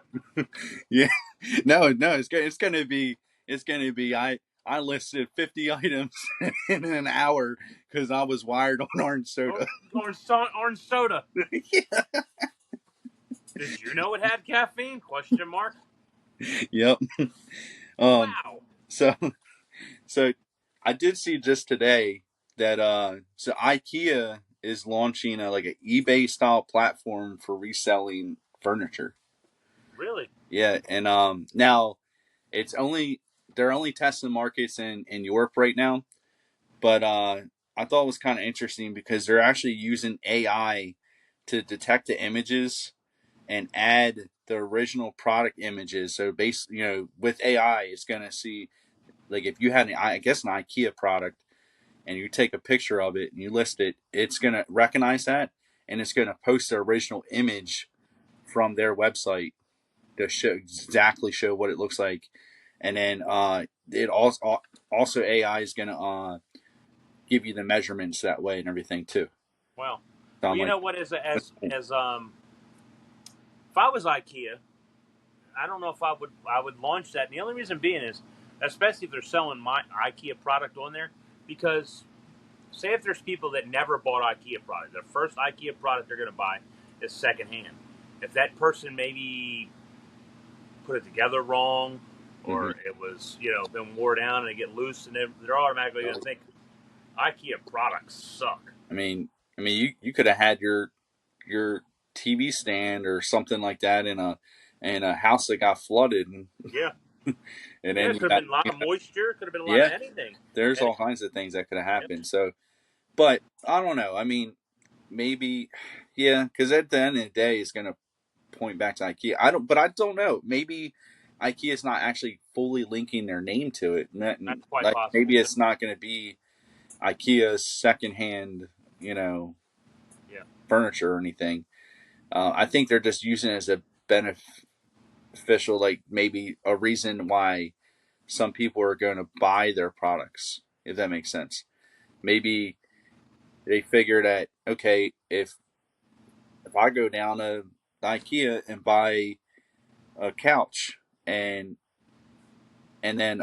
Yeah, no, it's gonna be I listed 50 items in an hour because I was wired on orange Or, soda. orange soda. Yeah. Did you know it had caffeine? Question mark. Yep. Um. Wow. So so I did see just today that so IKEA is launching like an eBay style platform for reselling furniture. Really? Yeah, and now it's only they're only testing markets in Europe right now, but I thought it was kind of interesting because they're actually using AI to detect the images and add the original product images. So with AI, it's gonna see, like, if you had I guess an IKEA product and you take a picture of it and you list it, it's gonna recognize that, and it's gonna post the original image from their website to show what it looks like, and then it also AI is gonna give you the measurements that way and everything too. Wow. So Well, I'm you like, know what? that's cool. As if I was IKEA, I don't know if I would launch that. And the only reason being is, especially if they're selling my IKEA product on there, because say if there's people that never bought IKEA product, their first IKEA product they're going to buy is secondhand. If that person maybe put it together wrong, Hmm. or it was been wore down and they get loose, and they're automatically going to think IKEA products suck. I mean, you could have had your TV stand or something like that in a house that got flooded, Yeah, and yeah. then It you could have got been a lot of moisture. Could have been a lot of yeah, anything. there's And all kinds of things that could have yep, happened. So, but I don't know. I mean, maybe, yeah, because at the end of the day, it's gonna point back to IKEA. I don't know. Maybe IKEA is not actually fully linking their name to it. that's quite Like possible maybe too. it's not going to be IKEA's secondhand, Yeah, furniture or anything. I think they're just using it as a beneficial, like maybe a reason why some people are going to buy their products, if that makes sense. Maybe they figure that, okay, if I go down to IKEA and buy a couch, and then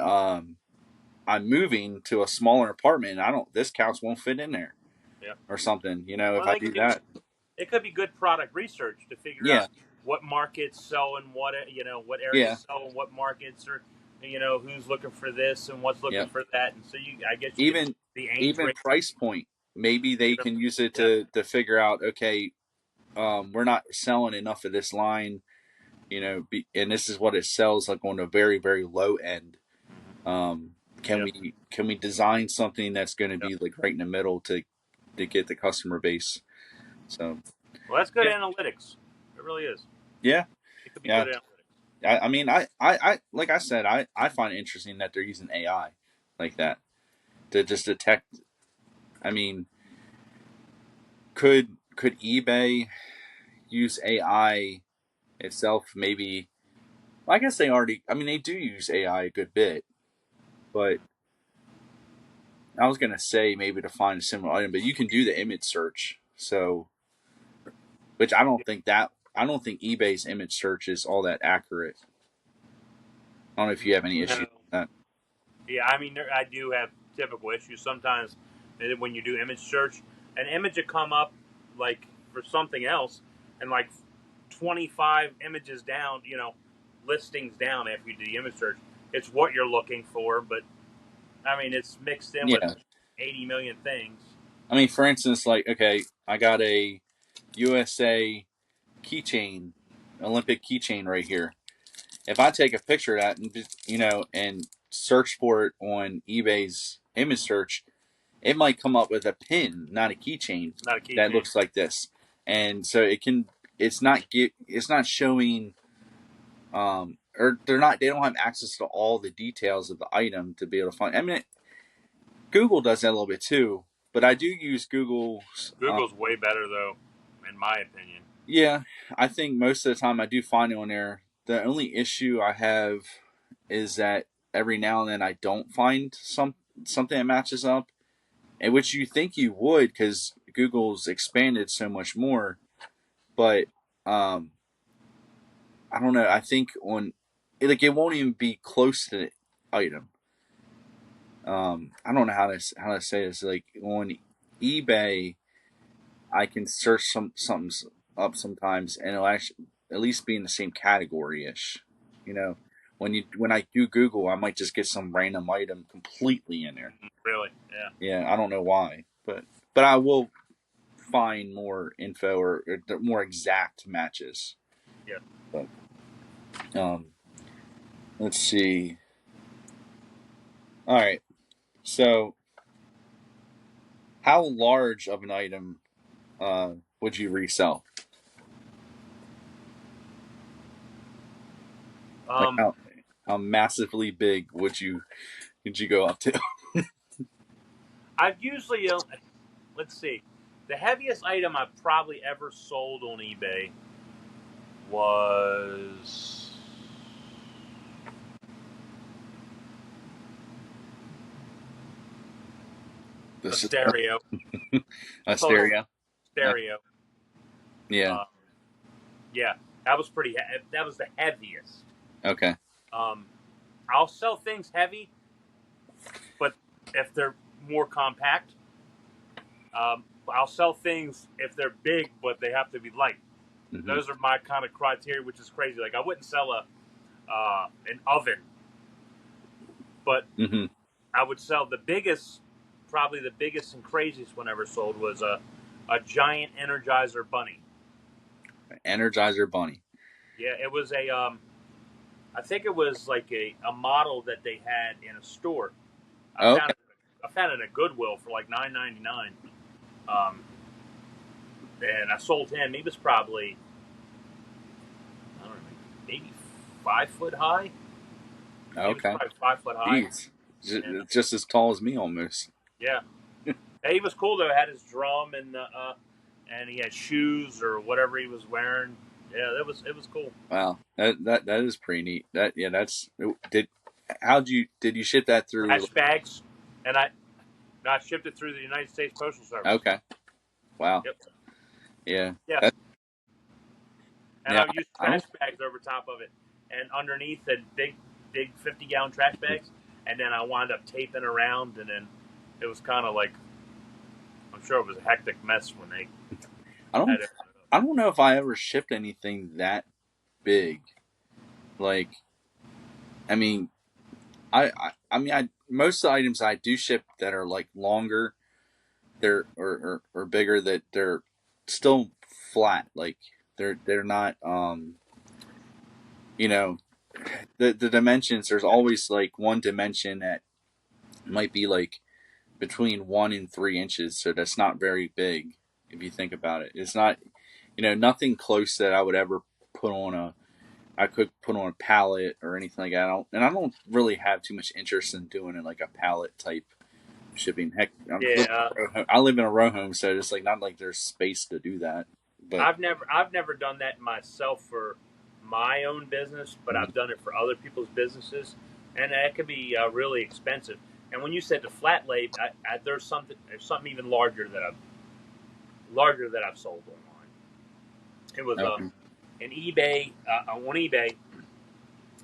I'm moving to a smaller apartment, and I don't this couch won't fit in there yeah. or something, if Well, I do that. it could be good product research to figure out Yeah, what markets sell and what yeah, areas sell and what markets are who's looking for this and what's looking yeah. for that, and so I guess you could Even the age even range. price point. Maybe they Even, can use it yeah, to figure out, okay, we're not selling enough of this line, and this is what it sells like on a very, very low end. Um, can yeah, we design something that's going to yeah. be like right in the middle to get the customer base? So Well, that's good yeah, analytics. It really is. yeah, It could be yeah. good analytics. I mean, I like I said, I find it interesting that they're using AI like that to just detect. I mean, could eBay? use AI itself. Maybe I guess they already. I mean, they do use AI a good bit, but I was gonna say maybe to find a similar item, but you can do the image search. So, which I don't think eBay's image search is all that accurate. I don't know if you have any No. issues with that. Yeah, I mean, I do have typical issues sometimes. When you do image search, an image will come up like for something else, and like 25 images down, listings down after you do the image search, it's what you're looking for, but I mean, it's mixed in with Yeah, 80 million things. I mean, for instance, like okay, I got a USA keychain, Olympic keychain right here. If I take a picture of that and and search for it on eBay's image search, it might come up with a pin, not a keychain Not a that keychain. looks like this. And so it's not showing or they don't have access to all the details of the item to be able to find. I mean, Google does that a little bit too, but I do use Google's Google's way better though, in my opinion. yeah, I think most of the time I do find it on there. The only issue I have is that every now and then I don't find something that matches up, and which you think you would because Google's expanded so much more. But um, I don't know. I think on like it won't even be close to the item. I don't know how to say this. Like on eBay, I can search something up sometimes, and it'll actually at least be in the same category ish. You know, when I do Google, I might just get some random item completely in there. Really, yeah. Yeah, I don't know why, but I will find more info or more exact matches. Yeah. But um, let's see. All right, so how large of an item would you resell? Like Um, how massively big would you go up to? I've usually, let's see, the heaviest item I've probably ever sold on eBay was a This is stereo, a total stereo. Uh, stereo. yeah. Uh, yeah, that was pretty. That was the heaviest. Okay. Um, I'll sell things heavy, but if they're more compact, I'll sell things if they're big, but they have to be light. Hmm. Those are my kind of criteria, which is crazy. Like I wouldn't sell an oven, but Hmm. I would sell the biggest, probably the biggest and craziest one I ever sold was a giant Energizer bunny. Energizer bunny. Yeah, it was I think it was like a model that they had in a store. I found Okay. it, I found it at Goodwill for like $9.99. Um, and I sold him. He was probably, I don't know, maybe 5 foot high. He was Okay. probably 5 foot high, Jeez. and Just as tall as me almost. yeah, he was cool though. He had his drum and he had shoes or whatever he was wearing. Yeah, it was cool. Wow. That is pretty neat. That yeah, that's did did you ship that through? Trash bags, and I shipped it through the United States Postal Service. Okay. Wow. Yep. Yeah. Yeah, That, and yeah. I used I trash don't. bags over top of it, and underneath the big 50-gallon trash bags, and then I wound up taping around, and then it was kind of like I'm sure it was a hectic mess when they I had don't. it. I don't know if I ever shipped anything that big. Like, I mean, I mean, I most of the items I do ship that are like longer, or bigger, that they're still flat. Like they're not you know the dimensions. There's always like one dimension that might be like between 1 and 3 inches, so that's not very big if you think about it. It's not nothing close that I would ever put on a I could put on a pallet or anything like that. I don't really have too much interest in doing it like a pallet type shipping. Heck, Yeah, I live in a row home, so it's like not like there's space to do that. But I've never done that myself for my own business, but I've done it for other people's businesses, and that can be really expensive. And when you said the flat lay, there's something even larger that I've sold online. It was okay, an eBay on eBay.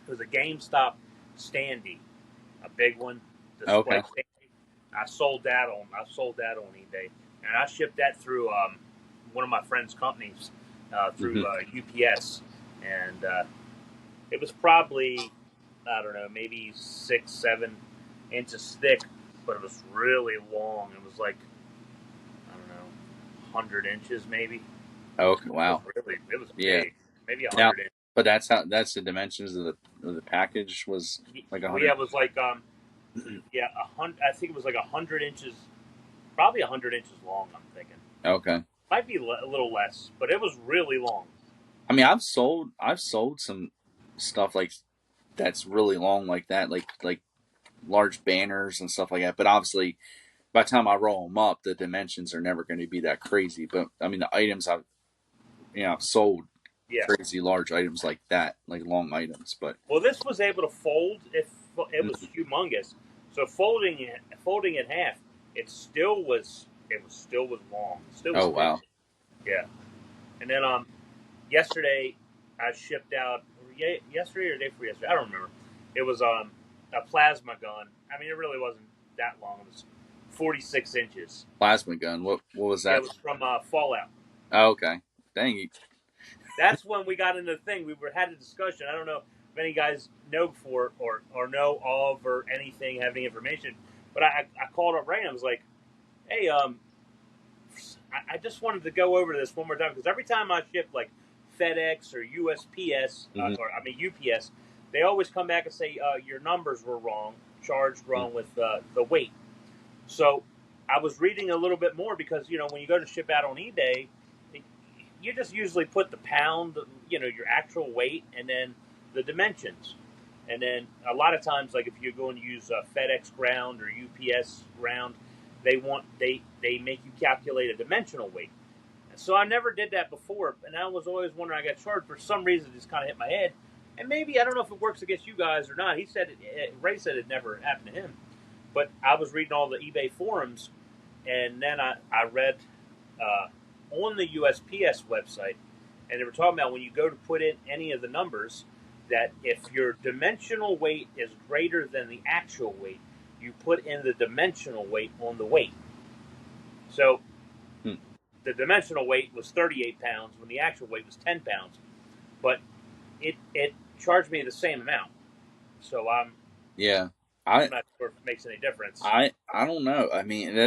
It was a GameStop standee, a big one, display okay, standee. I sold that on eBay, and I shipped that through one of my friend's companies through UPS, and it was probably, I don't know, maybe 6, 7 inches thick, but it was really long. It was like, I don't know, 100 inches maybe. okay. Wow. It was Yeah. big, maybe a Now, hundred inches. but that's the dimensions of the package was like Well, yeah, 100. it was like yeah, 100. I think it was like 100 inches, probably 100 inches long. I'm thinking Okay. might be a little less, but it was really long. I mean, I've sold some stuff like that's really long like that, like large banners and stuff like that. But obviously, by the time I roll them up, the dimensions are never going to be that crazy. But I mean, the items I've sold Yeah. crazy large items like that, like long items. But Well, this was able to fold. If it was humongous, so folding it half, it still was long. It still was oh thick. wow, Yeah. And then yesterday I shipped out yesterday or the day before yesterday. I don't remember. It was a plasma gun. I mean, it really wasn't that long. It was 46 inches. plasma gun. What was Yeah, that? it was from Fallout. Oh, okay, dang you. That's when we got into the thing. Had a discussion. I don't know if any guys know before or know of or anything, have any information. But I called up Ray and I was like, hey, I just wanted to go over this one more time because every time I ship like FedEx or USPS Mm-hmm. or I mean UPS, they always come back and say your numbers were wrong, charged wrong with the weight. So I was reading a little bit more because when you go to ship out on eBay, you just usually put the pound, your actual weight, and then the dimensions. And then a lot of times, like if you're going to use FedEx ground or UPS ground, they make you calculate a dimensional weight. So I never did that before, and I was always wondering. I got charged for some reason. It just kind of hit my head, and maybe I don't know if it works against you guys or not. He said Ray said it never happened to him, but I was reading all the eBay forums, and then I read on the USPS website, and they were talking about when you go to put in any of the numbers, that if your dimensional weight is greater than the actual weight, you put in the dimensional weight on the weight. So Hmm. the dimensional weight was 38 pounds when the actual weight was 10 pounds, but it charged me the same amount. So Yeah, I'm I not sure if it makes any difference. I don't know. I mean,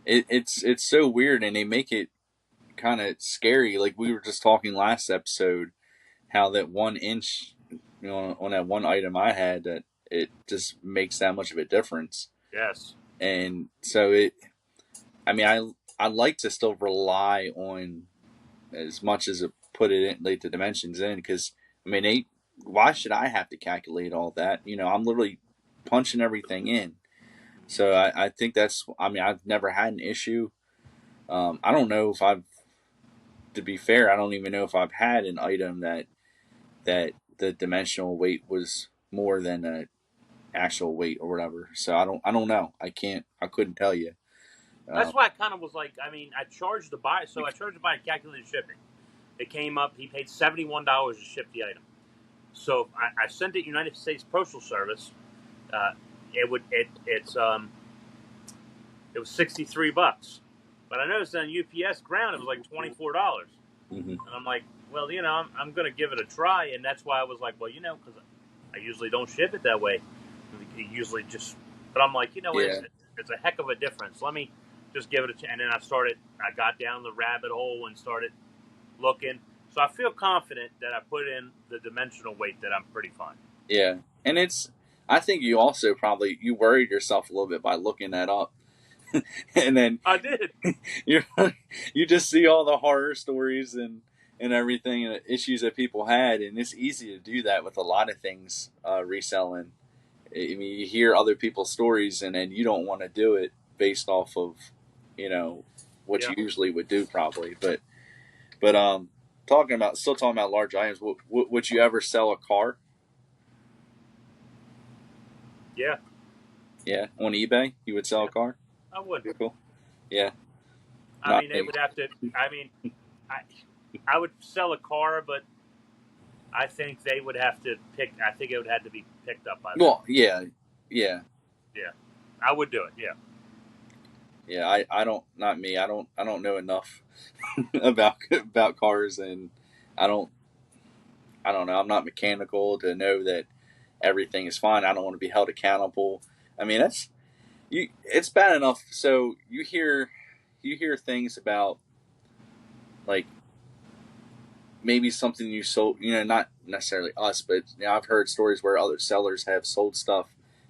it's so weird, and they make it kind of scary. Like we were just talking last episode, how that 1 inch, on that one item I had, that it just makes that much of a difference. Yes. And so I mean, I like to still rely on as much as it put it in, like the dimensions in, because I mean, why should I have to calculate all that? I'm literally punching everything in. So I think I mean, I've never had an issue. I don't know if to be fair, I don't even know if I've had an item that the dimensional weight was more than a actual weight or whatever. So I don't know. I couldn't tell you. That's why I kind of was like, I mean, I charged the buyer, so I charged the buyer calculated shipping. It came up, he paid $71 to ship the item. So I sent it United States Postal Service. Uh, it was $63, but I noticed on UPS ground it was like $24. Mm-hmm. And I'm like, well, I'm going to give it a try, and that's why I was like, well, because I usually don't ship it that way. Usually just, but I'm like, Yeah. it's a heck of a difference. Let me just give it a chance. And then I got down the rabbit hole and started looking. So I feel confident that I put in the dimensional weight that I'm pretty fine. Yeah, and I think you also probably you worried yourself a little bit by looking that up, and then I did. you you just see all the horror stories and everything and the issues that people had, and it's easy to do that with a lot of things reselling. I mean, you hear other people's stories, and then you don't want to do it based off of, you know, what Yeah. you usually would do probably. But still talking about large items. Would you ever sell a car? Yeah. Yeah, on eBay, you would sell Yeah. a car. I would. Pretty cool. Yeah, I not mean, they me. would have to. I mean, I I would sell a car, but I think they would have to pick. I think it would have to be picked up by them. Well, yeah, yeah, Yeah, I would do it. Yeah. yeah. I don't. Not me. I don't know enough about cars, and I don't. I don't know. I'm not mechanical to know that everything is fine. I don't want to be held accountable. I mean, that's you. It's bad enough. So you hear things about like maybe something you sold. You know, not necessarily us, but you know, I've heard stories where other sellers have sold stuff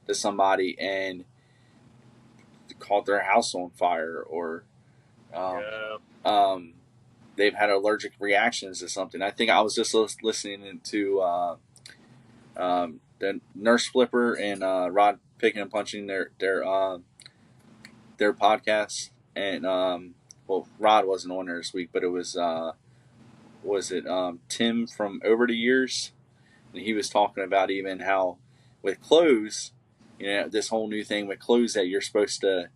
to somebody and caught their house on fire, or um, Yeah. um, they've had allergic reactions to something. I think I was just listening to the Nurse Flipper and Rod Picking and Punching their podcasts, and well, Rod wasn't on there this week, but it was it Tim from Over the Years, and he was talking about even how with clothes, you know, this whole new thing with clothes that you're supposed to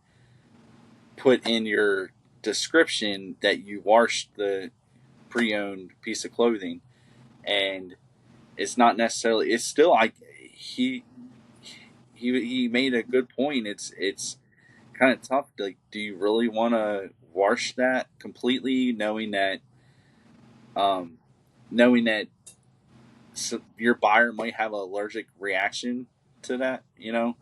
put in your description that you washed the pre-owned piece of clothing, and it's not necessarily. It's still like he made a good point. It's kind of tough. Like, do you really want to wash that completely, um, knowing that your buyer might have an allergic reaction to that? You know,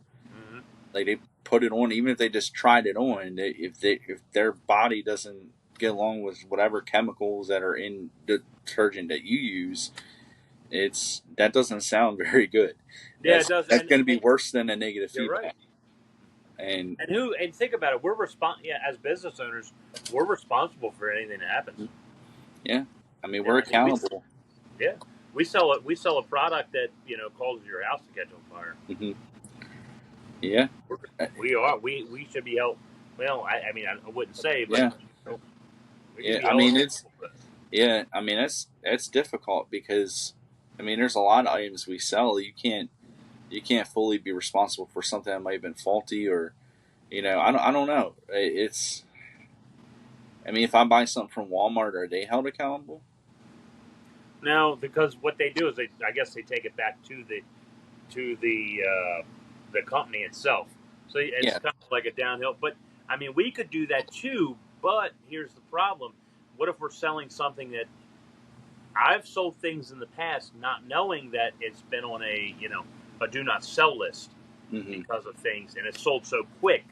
Hmm. like they put it on, even if they just tried it on. If their body doesn't get along with whatever chemicals that are in the detergent that you use, that doesn't sound very good. Yeah, it does. That's going to be worse than a negative You're right. feedback. And And think about it. Yeah, as business owners, we're responsible for anything that happens. yeah, I mean, Yeah. we're I mean, accountable. yeah, we sell a product that causes your house to catch on fire. Hmm. Yeah, We should be held. Well, I mean, I wouldn't say, but yeah, we could yeah. be I held mean, accountable for this. I mean, that's difficult because, I mean, there's a lot of items we sell. You can't fully be responsible for something that might have been faulty, or I don't know. I mean, if I buy something from Walmart, are they held accountable? Now, because what they do is I guess they take it back to the company itself. So it's Yeah, kind of like a downhill. But I mean, we could do that too. But here's the problem: what if we're selling something that I've sold things in the past, not knowing that it's been on a do not sell list hmm, because of things, and it's sold so quick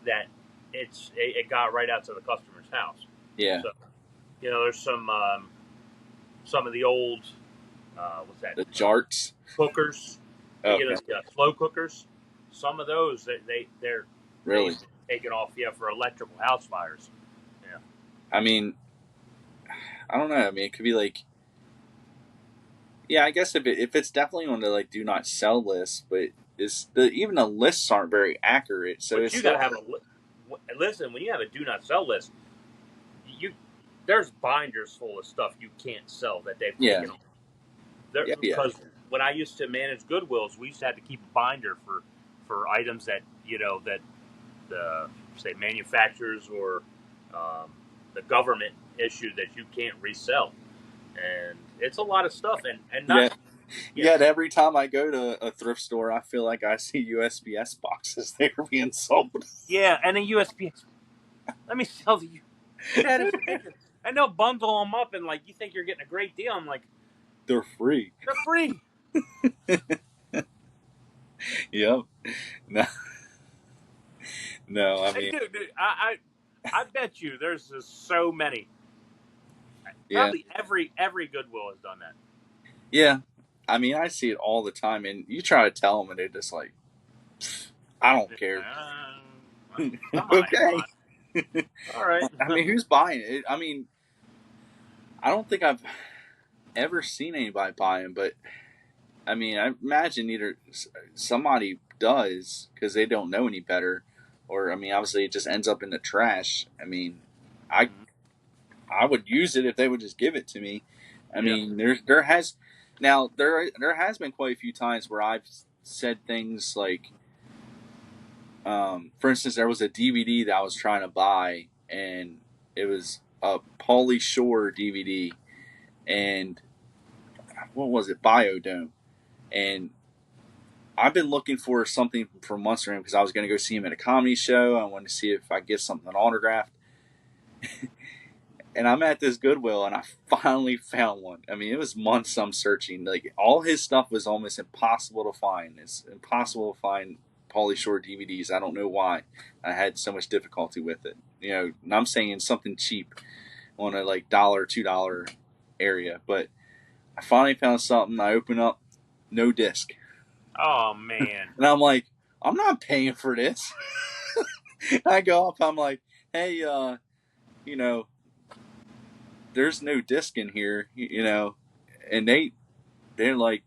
that it got right out to the customer's house. yeah. So there's some of the old what's that The jarts. cookers, Okay, the slow cookers. Some of those they've really. taken off for electrical house fires. Yeah. I mean, I don't know. I mean, it could be like, yeah, I guess if it's definitely on the like do not sell list, but even the lists aren't very accurate, so But it's you got still to have listen. When you have a do not sell list, you there's binders full of stuff you can't sell that they've yeah, taken off. There, yeah, because when I used to manage Goodwills, we used to have to keep a binder for items that that the say manufacturers or the government issue that you can't resell, and it's a lot of stuff, and not yeah. yeah Yet every time I go to a thrift store, I feel like I see USPS boxes there being sold. yeah, and a USPS. Let me tell you, that is ridiculous. And they'll bundle them up, and like you think you're getting a great deal. I'm like, They're free. they're free. Yep. No, no. I They mean, do. I bet you there's just so many. yeah, Probably every Goodwill has done that. yeah. I mean, I see it all the time, and you try to tell them, and they're just like, I don't care. Come on, come Okay. on. All right. I mean, who's buying it? I mean, I don't think I've ever seen anybody buy them, but I mean, I imagine either somebody does because they don't know any better, or I mean, obviously it just ends up in the trash. I mean, I I would use it if they would just give it to me. I Yeah. mean, there has been quite a few times where I've said things like, for instance, there was a DVD that I was trying to buy, and it was a Pauly Shore DVD, and what was it, Biodome, and I've been looking for something for months for him because I was going to go see him at a comedy show. I wanted to see if I get something autographed. And I'm at this Goodwill and I finally found one. I mean, it was months I'm searching. Like, all his stuff was almost impossible to find. It's impossible to find Pauly Shore DVDs. I don't know why I had so much difficulty with it. And I'm saying something cheap on a like $1, $2 area. But I finally found something. I open up, no disc. Oh man. And I'm like, I'm not paying for this. I go up, I'm like, hey, you know, there's no disc in here, and they're like,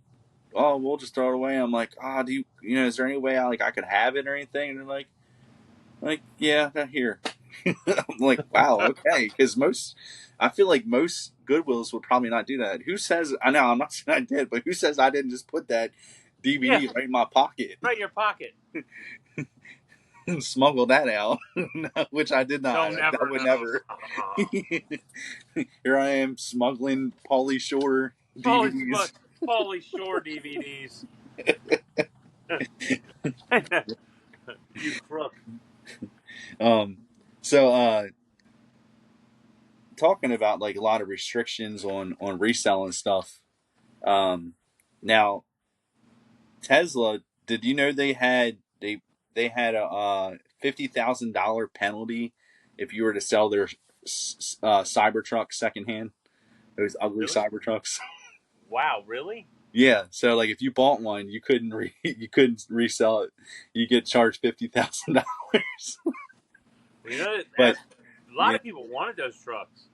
oh, we'll just throw it away. I'm like, do is there any way I could have it or anything? And they're like, yeah, not here. I'm like, wow, okay, because I feel like most Goodwills would probably not do that. Who says? I know I'm not saying I did, but who says I didn't just put that Yeah. DVD right in my pocket Right in your pocket. and smuggle that out? Which I did No, not. I never. would No. never. Here I am smuggling Pauly Shore Holy DVDs. smokes. Pauly Shore DVDs. You crook. Um, so talking about like a lot of restrictions on reselling stuff. Um, Now Tesla, did you know they had a $50,000 penalty if you were to sell their Cybertruck secondhand? Those ugly Really? Cybertrucks. Wow, really? Yeah, so like if you bought one, you couldn't resell it. You get charged $50,000. Well, you know, But a lot yeah, of people wanted those trucks.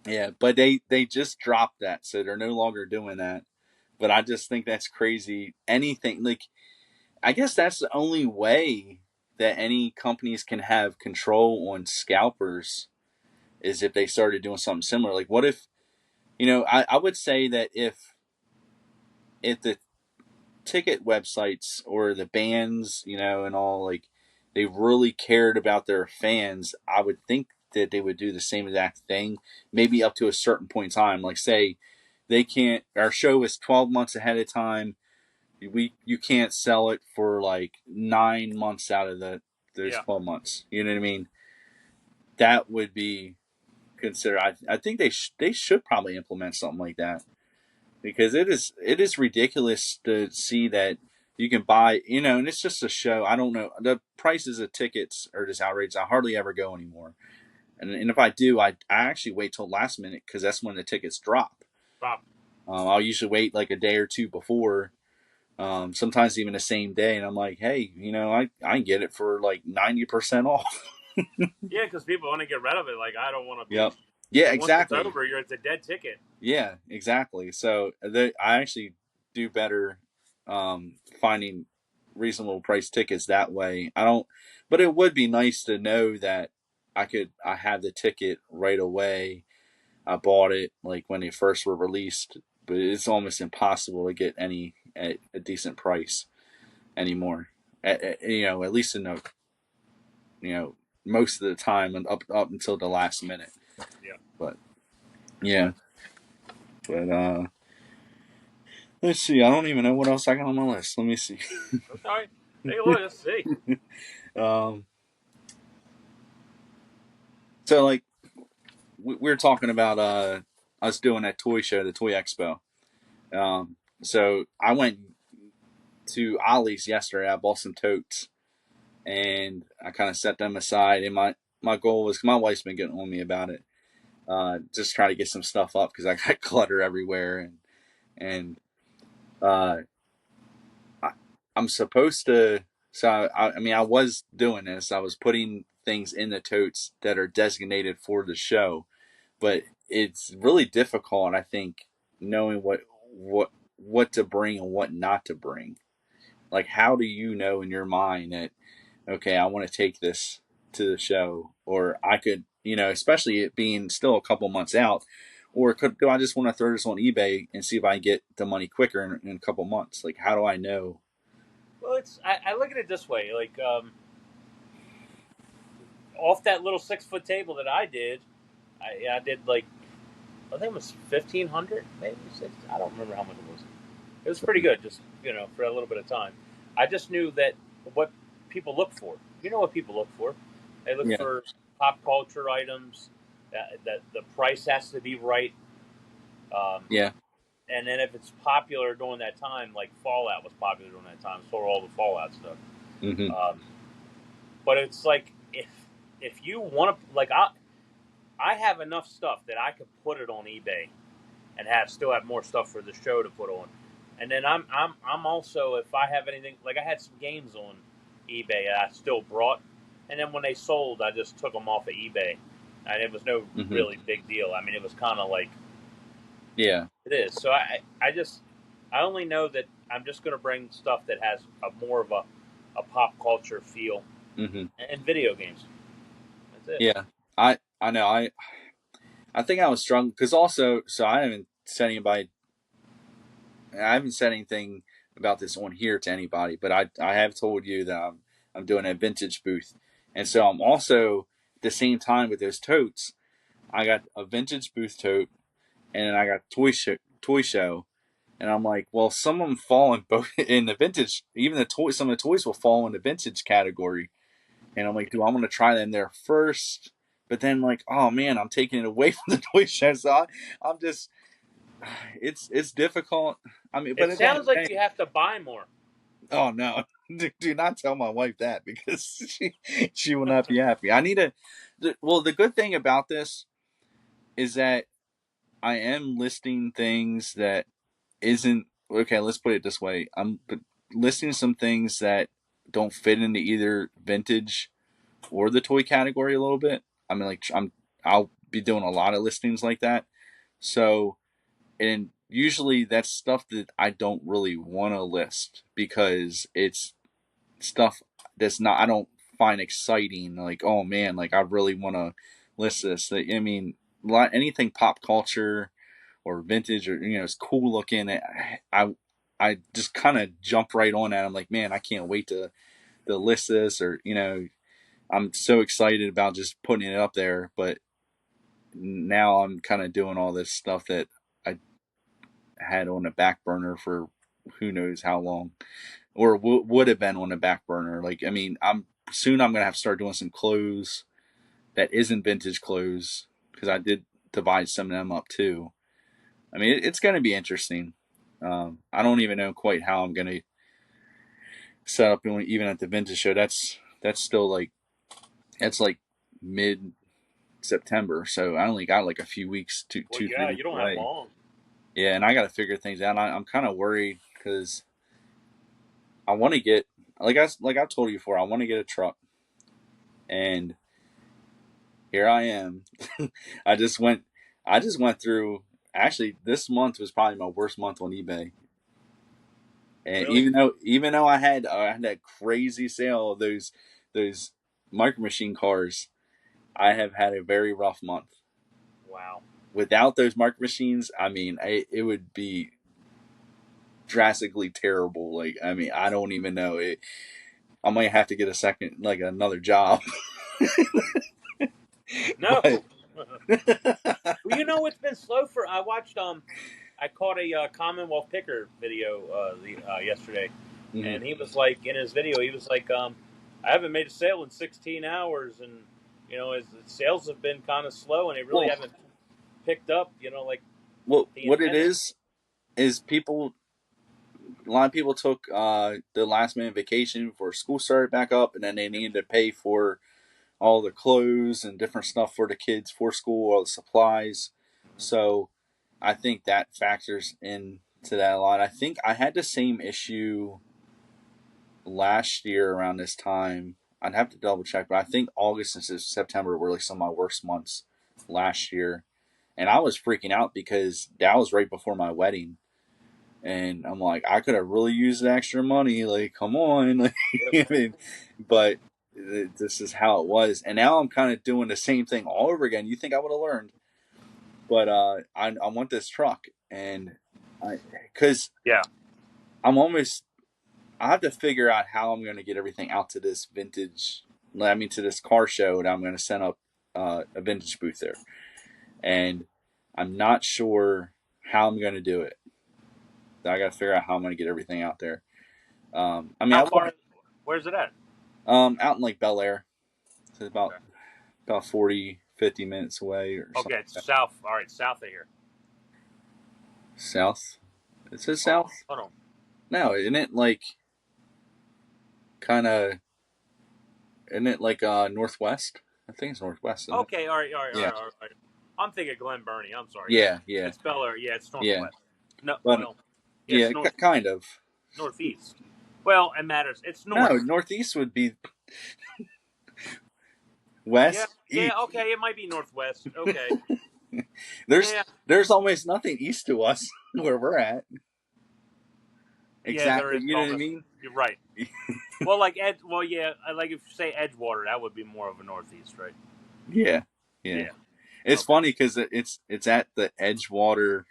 yeah, but they just dropped that, so they're no longer doing that. But I just think that's crazy. Anything like, I guess that's the only way that any companies can have control on scalpers is if they started doing something similar. Like, what if I would say that if the ticket websites or the bands, and all, like, they really cared about their fans, I would think that they would do the same exact thing, maybe up to a certain point in time. Like, say they can't, our show is 12 months ahead of time. You can't sell it for like 9 months out of those Yeah. 12 months. You know what I mean? That would be considered. I think they should probably implement something like that, because it is ridiculous to see that you can buy, and it's just a show. I don't know, the prices of tickets are just outrageous. I hardly ever go anymore, and if I do, I actually wait till last minute because that's when the tickets drop. Bob. I'll usually wait like a day or two before, sometimes even the same day, and I'm like, hey, I can get it for like 90% off. Yeah, because people want to get rid of it. Like, I don't want to be. Yep. Yeah, Once it's exactly. over, it's a dead ticket. Yeah, exactly. So I actually do better, finding reasonable price tickets that way. I don't, but it would be nice to know that I had the ticket right away. I bought it like when they first were released, but it's almost impossible to get any at a decent price anymore. At least in the, you know most of the time and up until the last minute. Yeah. But yeah, but let's see. I don't even know what else I got on my list. Let me see. Okay. Take a look. Let's see. um, so like we were talking about us doing that toy show, the Toy Expo. So I went to Ollie's yesterday. I bought some totes, and I kind of set them aside. And my goal was, my wife's been getting on me about it. Just try to get some stuff up because I got clutter everywhere, and uh, I, I'm supposed to. So I mean, I was doing this. I was putting things in the totes that are designated for the show, but it's really difficult, I think, knowing what to bring and what not to bring. Like, how do you know in your mind that, okay, I want to take this? to the show, or I could, especially it being still a couple months out, or do I just want to throw this on eBay and see if I can get the money quicker in a couple months? Like, how do I know? Well, I look at it this way, like off that little 6 foot table that I did, I did like I think it was 1,500, maybe six. I don't remember how much it was. It was pretty good, just for a little bit of time. I just knew that what people look for. You know what people look for? They look Yeah. for pop culture items. That the price has to be right. Um, Yeah. and then if it's popular during that time, like Fallout was popular during that time, so were all the Fallout stuff. Hmm. Um, but it's like if you want to, like I have enough stuff that I could put it on eBay and still have more stuff for the show to put on. And then I'm also, if I have anything, like I had some games on eBay that I still brought, and then when they sold, I just took them off of eBay, and it was no Hmm. really big deal. I mean, it was kind of like Yeah. it is. So I only know that I'm just going to bring stuff that has a more of a pop culture feel Hmm. and video games. That's it. Yeah. I know. I think I was struggling because also, so I haven't said anything about this on here to anybody, but I have told you that I'm doing a vintage booth, and so I'm also at the same time with those totes. I got a vintage booth tote, and then I got toy show, and I'm like, well, some of them fall in both in the vintage. Even some of the toys will fall in the vintage category, and I'm like, do I want to try them there first? But then like, oh man, I'm taking it away from the toy show, so I'm just it's difficult. I mean, but It at the end of sounds the like day, you have to buy more. oh no, do not tell my wife that because she will not be happy. I need to. Well, the good thing about this is that I am listing things that isn't okay. Let's put it this way: I'm listing some things that don't fit into either vintage or the toy category a little bit. I mean, like I'll be doing a lot of listings like that. So, and usually that's stuff that I don't really want to list because it's stuff that's not I don't find exciting. Like, oh man, like I really want to list this. Like, I mean, anything pop culture or vintage or it's cool looking. I just kind of jump right on that. I'm like, man, I can't wait to list this, or I'm so excited about just putting it up there. But now I'm kind of doing all this stuff that I had on the back burner for who knows how long, or would have been on the back burner. Like, I mean, I'm gonna have to start doing some clothes that isn't vintage clothes because I did divide some of them up too. I mean, it's gonna be interesting. I don't even know quite how I'm gonna set up even at the vintage show. That's still like that's like mid September, so I only got like a few weeks, Well, 3 yeah, weeks you don't have away. long. Yeah, and I got to figure things out. I'm kind of worried because I want to get like I told you before, I want to get a truck, and here I am. I just went I just went through. Actually, this month was probably my worst month on eBay, and Really? even though I had that crazy sale of those micro machine cars, I have had a very rough month. Wow. Without those micro machines, I mean, it would be drastically terrible. Like, I mean, I don't even know it. I might have to get a second, like another job. No. But Well, it's been slow for. I watched. I caught a Commonwealth Picker video yesterday, Mhm. and he was like in his video, he was like, I haven't made a sale in 16 hours, and his sales have been kind of slow, and they really well, haven't picked up. Like the what it intended. is people. A lot of people took the last minute vacation for school started back up, and then they needed to pay for all the clothes and different stuff for the kids for school, all the supplies. So I think that factors into that a lot. I think I had the same issue last year around this time. I'd have to double check, but I think August and September were like some of my worst months last year. And I was freaking out because that was right before my wedding. And I'm like, I could have really used the extra money. Like, come on. Like, Yep. I mean, but this is how it was. And now I'm kind of doing the same thing all over again. You think I would have learned, but I want this truck, and because Yeah. I'm almost I have to figure out how I'm going to get everything out to this vintage. I mean, to this car show that I'm going to set up a vintage booth there, and I'm not sure how I'm going to do it. I got to figure out how I'm going to get everything out there. I mean, How I want far? Where's it at? out in like Bel Air. So it's Okay. about 40, 50 minutes away or something Okay, like it's that. south. All right, south of here. South. It says Hold on. south. Hold on. No, isn't it like kind of? Isn't it like northwest? I think it's northwest, isn't it? Okay. All right. All right. All Yeah. right. All right. I'm thinking Glen Burnie. I'm sorry. Yeah. Yeah. Yeah. It's Bel Air. Yeah, it's Yeah. northwest. No. But Well. Yeah, yeah, it's kind of. northeast. Well, it matters. It's No, north. northeast would be Yeah. west, Yeah. east. Okay. It might be northwest. Okay. There's Yeah. there's almost nothing east to us where we're at. Yeah. There Exactly. is You know what I almost. mean? You're right. Well, like Well, yeah. Like if you say Edgewater, that would be more of a northeast, right? Yeah. Yeah. Yeah. It's Okay. funny because it's at the Edgewater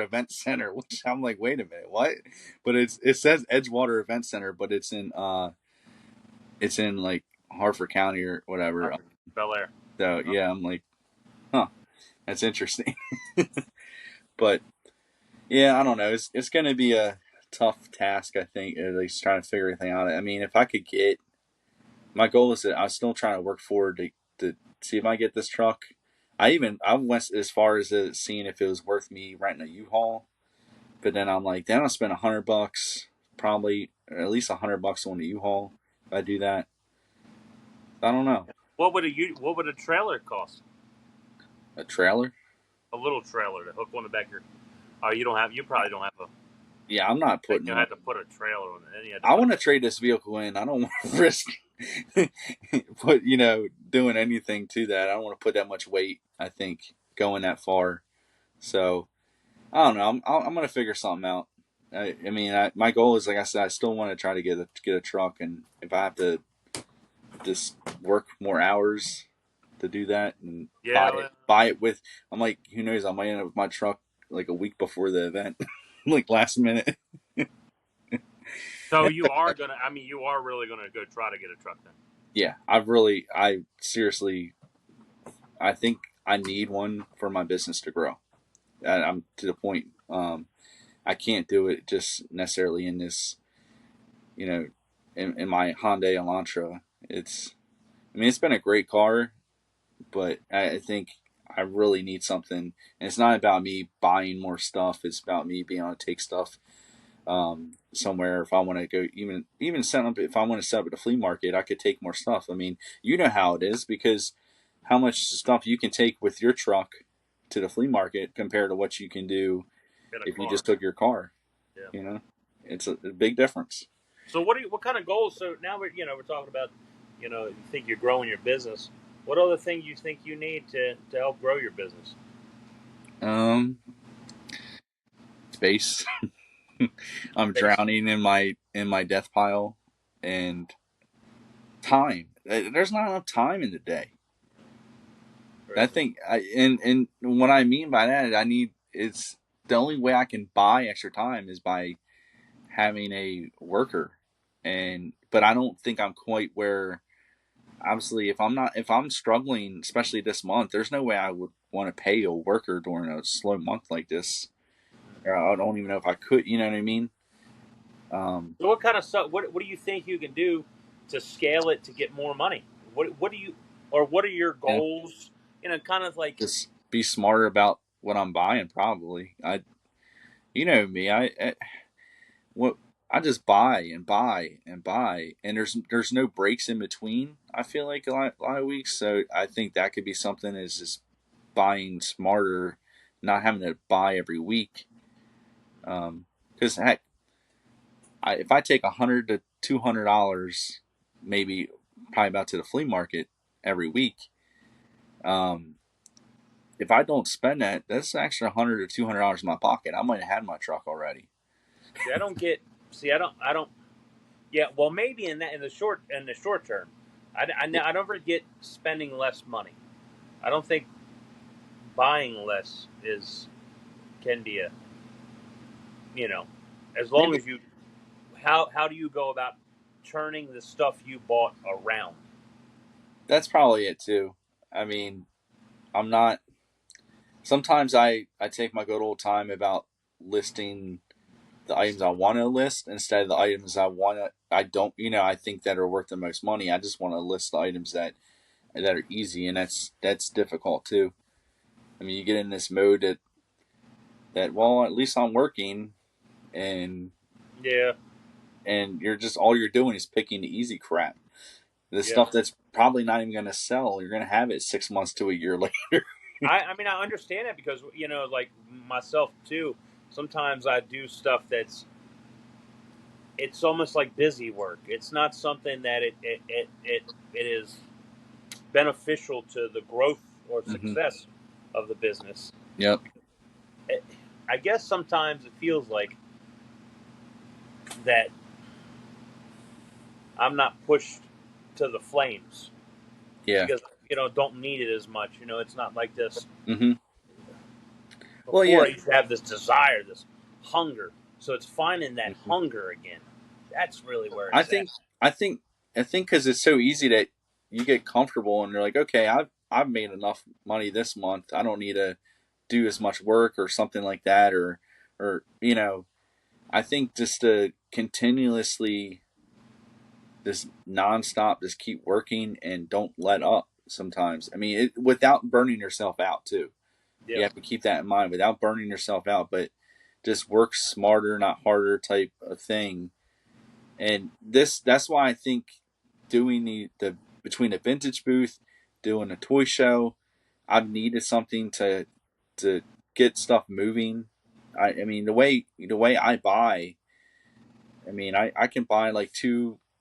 Event Center, which I'm like, wait a minute, what? But it says Edgewater Event Center, but it's in like Harford County or whatever. Okay. Bel Air. So Okay. yeah, I'm like, huh, that's interesting. But yeah, I don't know. It's going to be a tough task, I think, at least trying to figure everything out. I mean, if I could get my goal is that I'm still trying to work forward to see if I get this truck. I went as far as seeing if it was worth me renting a U-Haul, but then I'm like, then I'll spend $100, probably or at least $100 on the U-Haul if I do that. I don't know. What would a trailer cost? A trailer? A little trailer to hook on the back of your. Oh, you don't have. You probably don't have a. Yeah, I'm not Think putting you one. had to put a trailer on it. And you had to I put. want to trade this vehicle in. I don't want to risk put doing anything to that. I don't want to put that much weight. I think going that far. So I don't know. I'm gonna figure something out. I mean, my goal is like I said. I still want to try to get a truck, and if I have to just work more hours to do that and Yeah. Well, buy it with, I'm like, who knows? I might end up with my truck like a week before the event, like last minute. so you are gonna. I mean, you are really gonna go try to get a truck then. Yeah, I seriously, I think I need one for my business to grow. I'm to the point. I can't do it just necessarily in this, you know, in my Hyundai Elantra. I mean, it's been a great car, but I think I really need something. And it's not about me buying more stuff. It's about me being able to take stuff somewhere. If I want to go, even set up, if I want to set up at a flea market, I could take more stuff. I mean, you know how it is because how much stuff you can take with your truck to the flea market compared to what you can do Get a if you car. just took your car. Yeah. You know, it's a big difference. So what kind of goals? So now we're talking about, you think you're growing your business. What other thing you think you need to help grow your business? Um, Space. I'm Space. drowning in my death pile, and time. There's not enough time in the day. Right. I think and what I mean by that, I need it's the only way I can buy extra time is by having a worker, and but I don't think I'm quite where. Obviously, if I'm struggling, especially this month, there's no way I would want to pay a worker during a slow month like this. Or I don't even know if I could. You know what I mean? So what kind of stuff? What do you think you can do to scale it to get more money? What do you or what are your and goals? Kind of like just be smarter about what I'm buying. Probably, you know me, what I just buy and buy and buy, and there's no breaks in between. I feel like a lot of weeks, so I think that could be something is just buying smarter, not having to buy every week. Because heck, if I take $100 to $200, maybe probably about to the flea market every week, um, if I don't spend that, that's an extra $100 to $200 in my pocket. I might have had my truck already. see, I don't get see I don't Yeah, well, maybe in the short term, I never get spending less money. I don't think buying less is can be a you know, as long Maybe as you how do you go about turning the stuff you bought around? that's probably it too. I mean, I'm not. Sometimes I take my good old time about listing the items I want to list instead of the items I don't, I think that are worth the most money. I just want to list the items that are easy, and that's difficult too. I mean, you get in this mode that well, at least I'm working, and Yeah, you're just all you're doing is picking the easy crap, the yeah. stuff that's probably not even going to sell. You're going to have it 6 months to a year later. I mean I understand that because like myself too. Sometimes I do stuff that's it's almost like busy work. It's not something that it is beneficial to the growth or Mm-hmm. success of the business. Yep. It, I guess sometimes it feels like that I'm not pushed to the flames Yeah. because don't need it as much. It's not like this. Mm-hmm. Well, Before yeah. I used to have this desire, this hunger. So it's finding that Mm-hmm. hunger again. That's really where I it's at. think I think I think because it's so easy that you get comfortable and you're like, okay, I've made enough money this month. I don't need to do as much work or something like that, or I think just to continuously just nonstop, just keep working and don't let up. Sometimes, I mean, without burning yourself out too. Yeah, You have to keep that in mind without burning yourself out, but just work smarter, not harder type of thing. And that's why I think doing the between the vintage booth, doing a toy show, I've needed something to get stuff moving. I mean the way I buy, I mean I can buy like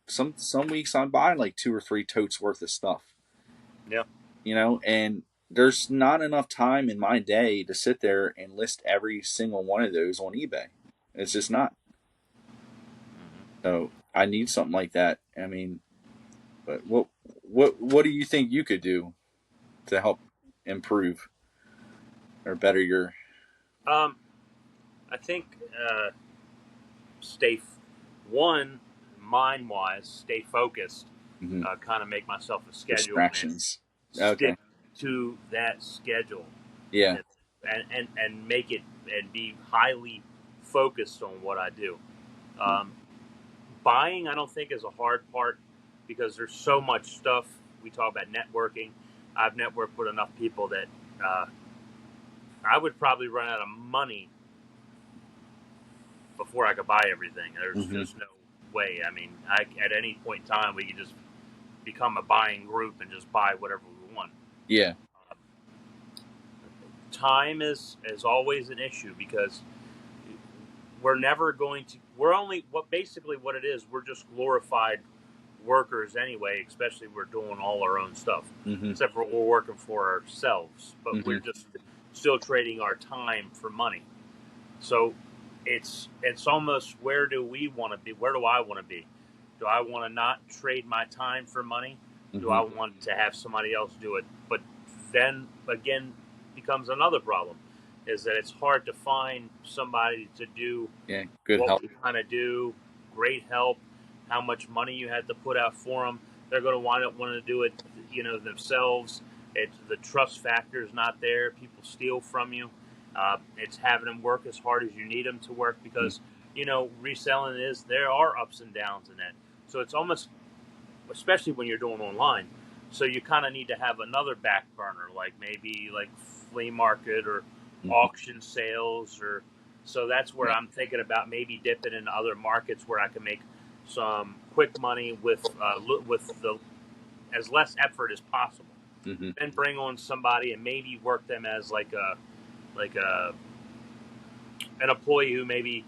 some weeks I'm buying like 2 or 3 totes worth of stuff, yeah. and there's not enough time in my day to sit there and list every single one of those on eBay. It's just not. So I need something like that. I mean, but what do you think you could do to help improve or better your? Um, I think stay one mind wise, stay focused. Mhm. Kind of make myself a schedule and Distractions? Okay. stick to that schedule Yeah. and and make it and be highly focused on what I do. Um, Buying, I don't think is a hard part because there's so much stuff. We talk about networking. I've networked with enough people that uh, I would probably run out of money before I could buy everything. There's Hmm. just no way. I mean, at any point in time, we could just become a buying group and just buy whatever we want. Yeah. Time is always an issue because we're never going to. We're only what it is. We're just glorified workers anyway. Especially we're doing all our own stuff, Hmm. except for we're working for ourselves. But we're Hmm. just still trading our time for money. So it's almost where do we want to be? Where do I want to be? Do I want to not trade my time for money? Do Hmm. I want to have somebody else do it? But then again, becomes another problem is that it's hard to find somebody to do Yeah. Good what help. we kind of do. Great help. How much money you had to put out for them? They're going to wind up wanting to do it, themselves. The trust factor is not there. People steal from you. It's having them work as hard as you need them to work because reselling there are ups and downs in that. So it's almost, especially when you're doing online. So you kind of need to have another back burner, like maybe like flea market or Hmm. auction sales, or so that's where Yeah. I'm thinking about maybe dipping into other markets where I can make some quick money with the as less effort as possible. Hmm. Then bring on somebody and maybe work them as like a an employee who maybe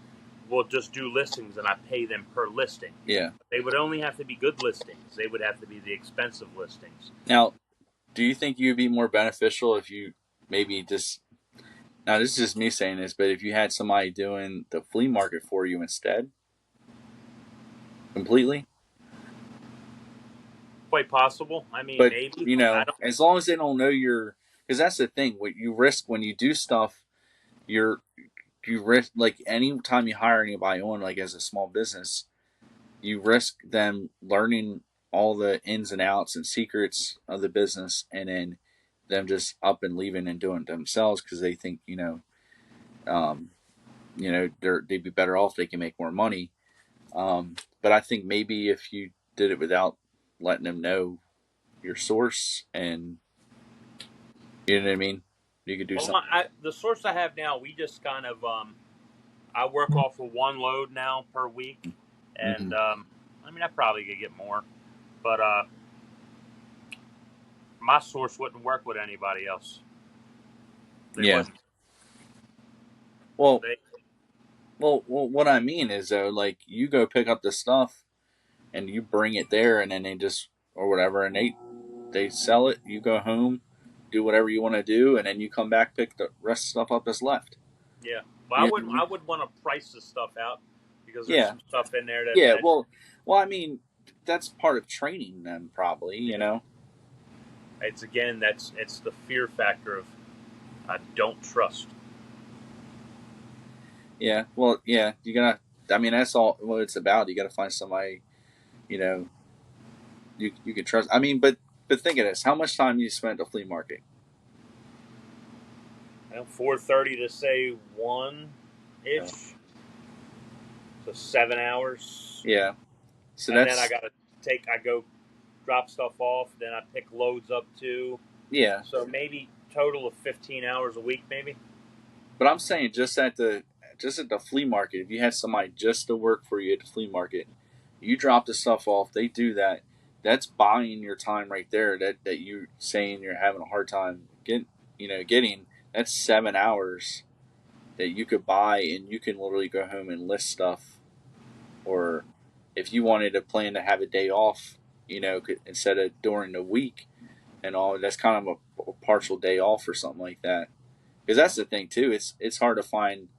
will just do listings and I pay them per listing. Yeah. They would only have to be good listings. They would have to be the expensive listings. Now, do you think you'd be more beneficial if you maybe just now this is just me saying this, but if you had somebody doing the flea market for you instead? completely. Quite possible. I mean, But maybe. you I know, don't. as long as they don't know you're, because that's the thing. What you risk when you do stuff, you're you risk like any time you hire anybody on, like as a small business, you risk them learning all the ins and outs and secrets of the business, and then them just up and leaving and doing it themselves because they think um, they'd be better off. They can make more money. But I think maybe if you did it without letting them know your source, and you know what I mean, you could do Well, something. the source I have now, we just kind of I work off of one load now per week, Mm-hmm. and I mean I probably could get more, but my source wouldn't work with anybody else. They Yeah. wouldn't. Well, They what I mean is though, like you go pick up the stuff and you bring it there, and then they just or whatever, and they sell it. You go home, do whatever you want to do, and then you come back pick the rest of the stuff up that's left. yeah. But You know what I mean? I would want to price this stuff out because there's Yeah, some stuff in there yeah. that Well, I mean, that's part of training them, probably. You yeah. know. It's again that's it's the fear factor of I don't trust. Yeah. Well, yeah. You gotta. I mean, that's all what it's about. You gotta find somebody. You know, you can trust. I mean, but think of this: how much time you spent at the flea market? I know 4:30 to say one Uh, ish, so 7 hours, yeah. So and then I that's gotta I go drop stuff off, then I pick loads up too. yeah. So maybe total of 15 hours a week, maybe. But I'm saying just at the flea market, if you had somebody just to work for you at the flea market, you drop the stuff off, they do that. That's buying your time right there. That you saying you're having a hard time getting. That's 7 hours that you could buy, and you can literally go home and list stuff. Or if you wanted to plan to have a day off, instead of during the week and all, that's kind of a partial day off or something like that. Because that's the thing too. It's hard to find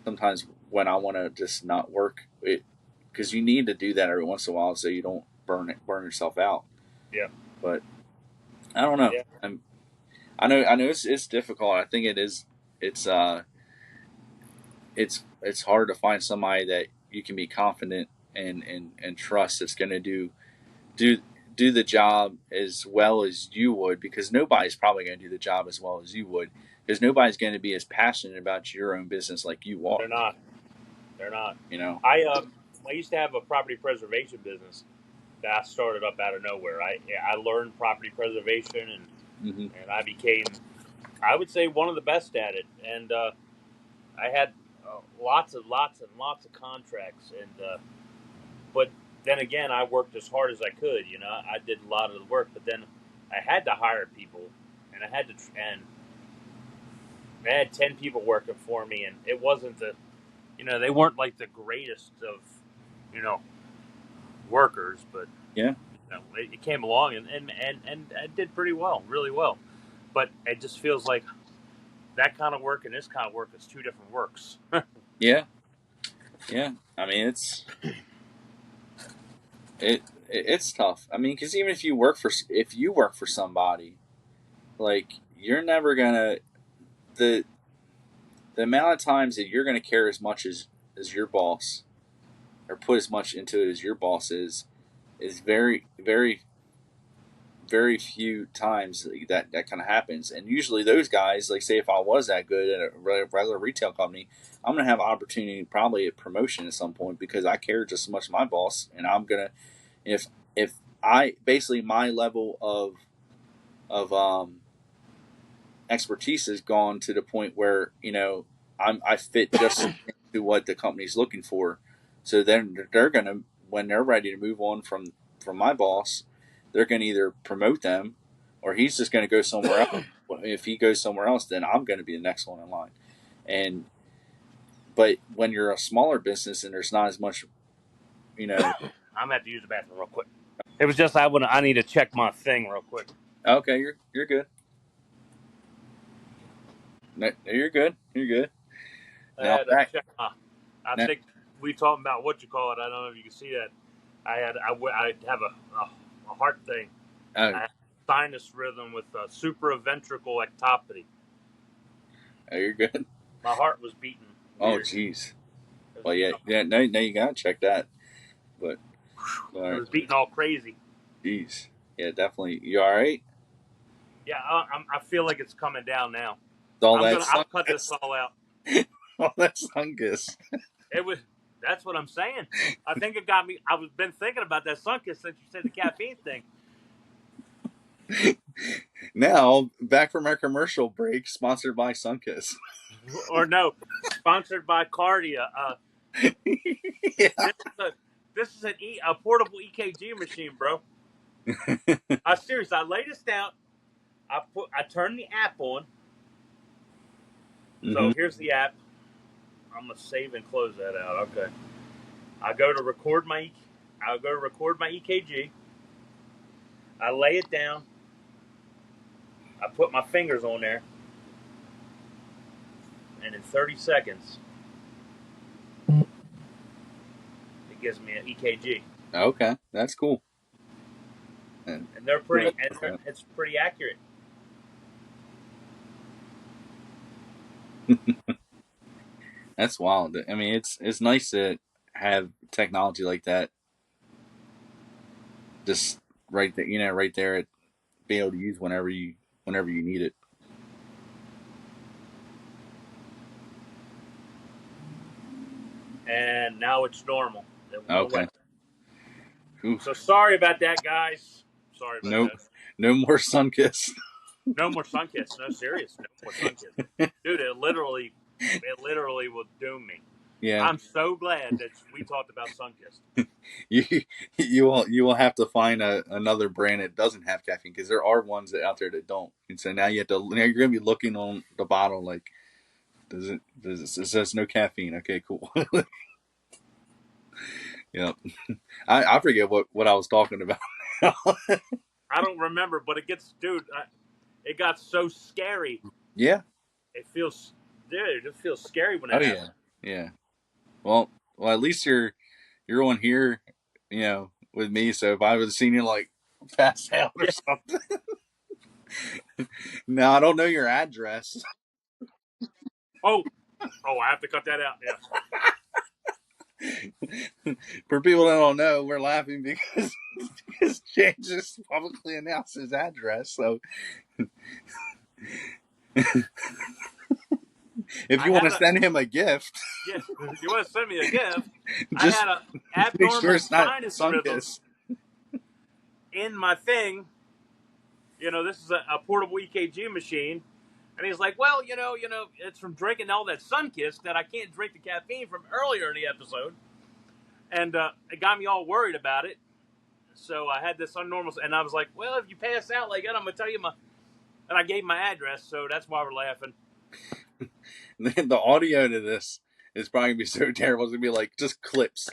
sometimes when I want to just not work it, because you need to do that every once in a while so you don't burn yourself out. Yeah, But I don't know. yeah. I know it's difficult. I think it is. It's it's hard to find somebody that you can be confident and trust that's going to do do the job as well as you would, because nobody's probably going to do the job as well as you would, because nobody's going to be as passionate about your own business like you They're are. not. They're not. You know. I used to have a property preservation business that I started up out of nowhere. I learned property preservation Hmm. and I became I would say one of the best at it. And I had lots and lots of contracts. And but then again, I worked as hard as I could. You know, I did a lot of the work, but then I had to hire people, and and I had 10 people working for me, and it wasn't they weren't like the greatest of you know workers, but Yeah. it came along and I did pretty well, really well. But it just feels like that kind of work and this kind of work is two different works. Yeah. Yeah. I mean, it's tough. I mean, because even if you work for somebody, like you're never gonna the the amount of times that you're gonna care as much as your boss, or put as much into it as your boss is very very few times that kind of happens. And usually those guys, like say if I was that good at a regular retail company, I'm gonna have opportunity probably at promotion at some point because I care just as much as my boss, and I'm gonna if if I basically my level of expertise has gone to the point where I fit just to what the company's looking for. So then they're gonna, when they're ready to move on from my boss, they're gonna either promote them or he's just gonna go somewhere else. If he goes somewhere else, then I'm gonna be the next one in line. And but when you're a smaller business and there's not as much, you know. I'm gonna have to use the bathroom real quick. It was just I need to check my thing real quick. Okay, you're good. No, you're good. You're good. I Now had to back check my. I now, think we talking about what you call it. I don't know if you can see that. I have a heart thing. Oh, I had sinus rhythm with supraventricular ectopathy. oh, you're good. My heart was beating Oh, weird. jeez. It was Well, beating yeah, yeah. Now you gotta check that. But all it right, was beating all crazy. jeez. Yeah, definitely. You all right? Yeah, I feel like it's coming down now. All that I'll cut this sunkiss. all out. All that sunkiss. It was. That's what I'm saying. I think it got me. I was been thinking about that Sunkiss since you said the caffeine thing. Now back from our commercial break, sponsored by Sunkiss. Or no, sponsored by Cardia. Yeah. This is a this is a portable EKG machine, bro. I seriously, I laid this down. I turned the app on. Mm-hmm. So here's the app. I'm gonna save and close that out. Okay. I go to record my EKG. I lay it down. I put my fingers on there, and in 30 seconds, it gives me an EKG. Okay, that's cool. And it's pretty accurate. That's wild. I mean, it's nice to have technology like that, just right there, right there, at be able to use whenever you need it. And now it's normal. It went away. Okay. Oof. So sorry about that, guys. Sorry about Nope. that. No more Sunkiss. No more Sunkiss. No, serious. No more Sunkiss. Dude, it literally will doom me. Yeah. I'm so glad that we talked about Sunkiss. you you will have to find another brand that doesn't have caffeine, because there are ones that out there that don't. And so now you're gonna be looking on the bottle like, it says no caffeine. Okay, cool. Yeah. I forget what I was talking about. I don't remember, but it got so scary. Yeah. It feels, dude, it feels scary when Oh it yeah. happens. Yeah. Well, at least you're on here, with me. So if I was seen you like pass out or Yeah. something, no, I don't know your address. Oh, I have to cut that out. Yeah. For people that don't know, we're laughing because Jay just publicly announced his address. So if you want to send him a gift, Yeah, if you want to send me a gift, I just had a make sure abnormal it's not sinus rhythm Sunkiss. in my thing. This is a portable EKG machine. And he's like, well, it's from drinking all that Sunkiss that I can't drink the caffeine from earlier in the episode. And it got me all worried about it. So I had this unnormal, and I was like, well, if you pass out like that, I'm going to tell you and I gave my address, so that's why we're laughing. The audio to this is probably going to be so terrible. It's going to be like just clips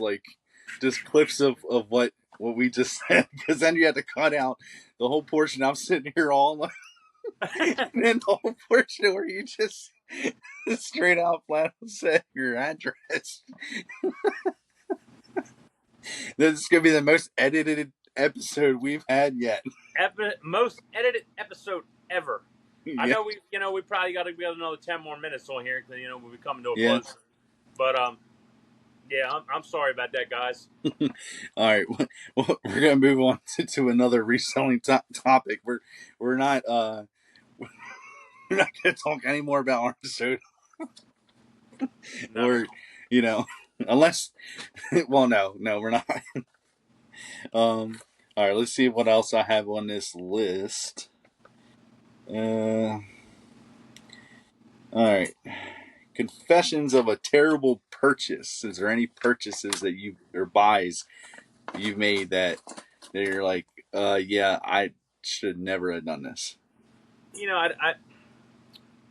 of what we just said, because then you have to cut out the whole portion I'm sitting here all like, and then the whole portion where you just straight out flat out said your address. This is going to be the most edited episode we've had yet. Most edited episode ever. Yeah. I know we probably got another 10 more minutes on here because we'll be coming to a Yeah. close. But yeah, I'm sorry about that, guys. All right, well, we're gonna move on to another reselling topic. We're not we're not gonna talk anymore about our episode, No. or unless well, no, we're not. All right, let's see what else I have on this list. All right. Confessions of a terrible purchase. Is there any purchases that or buys you've made that you're like, yeah, I should never have done this? I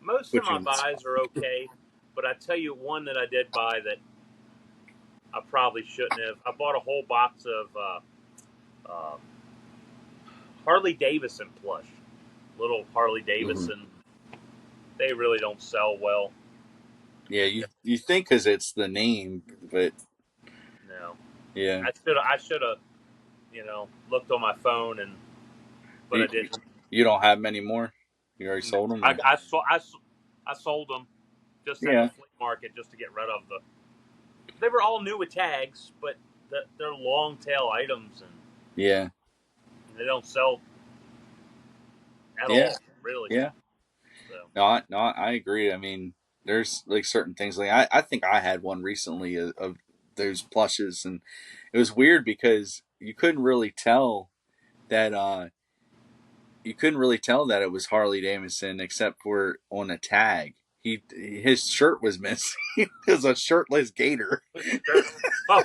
most of my buys are okay, but I tell you one that I did buy that I probably shouldn't have. I bought a whole box of Harley Davidson plush, little Harley Davidson. Mm-hmm. They really don't sell well. Yeah, you think because it's the name, but Yeah. I should have looked on my phone but You, I didn't. you don't have many more? You already No, sold them, I or? I, so, I sold them just at the Yeah. flea market just to get rid of the. They were all new with tags, but they're long tail items and Yeah. they don't sell at Yeah. all, really. Yeah. So No, I agree. I mean, there's like certain things. Like I think I had one recently of those plushes, and it was weird because that you couldn't really tell that it was Harley Davidson except for on a tag. His shirt was missing. It was a shirtless gator oh,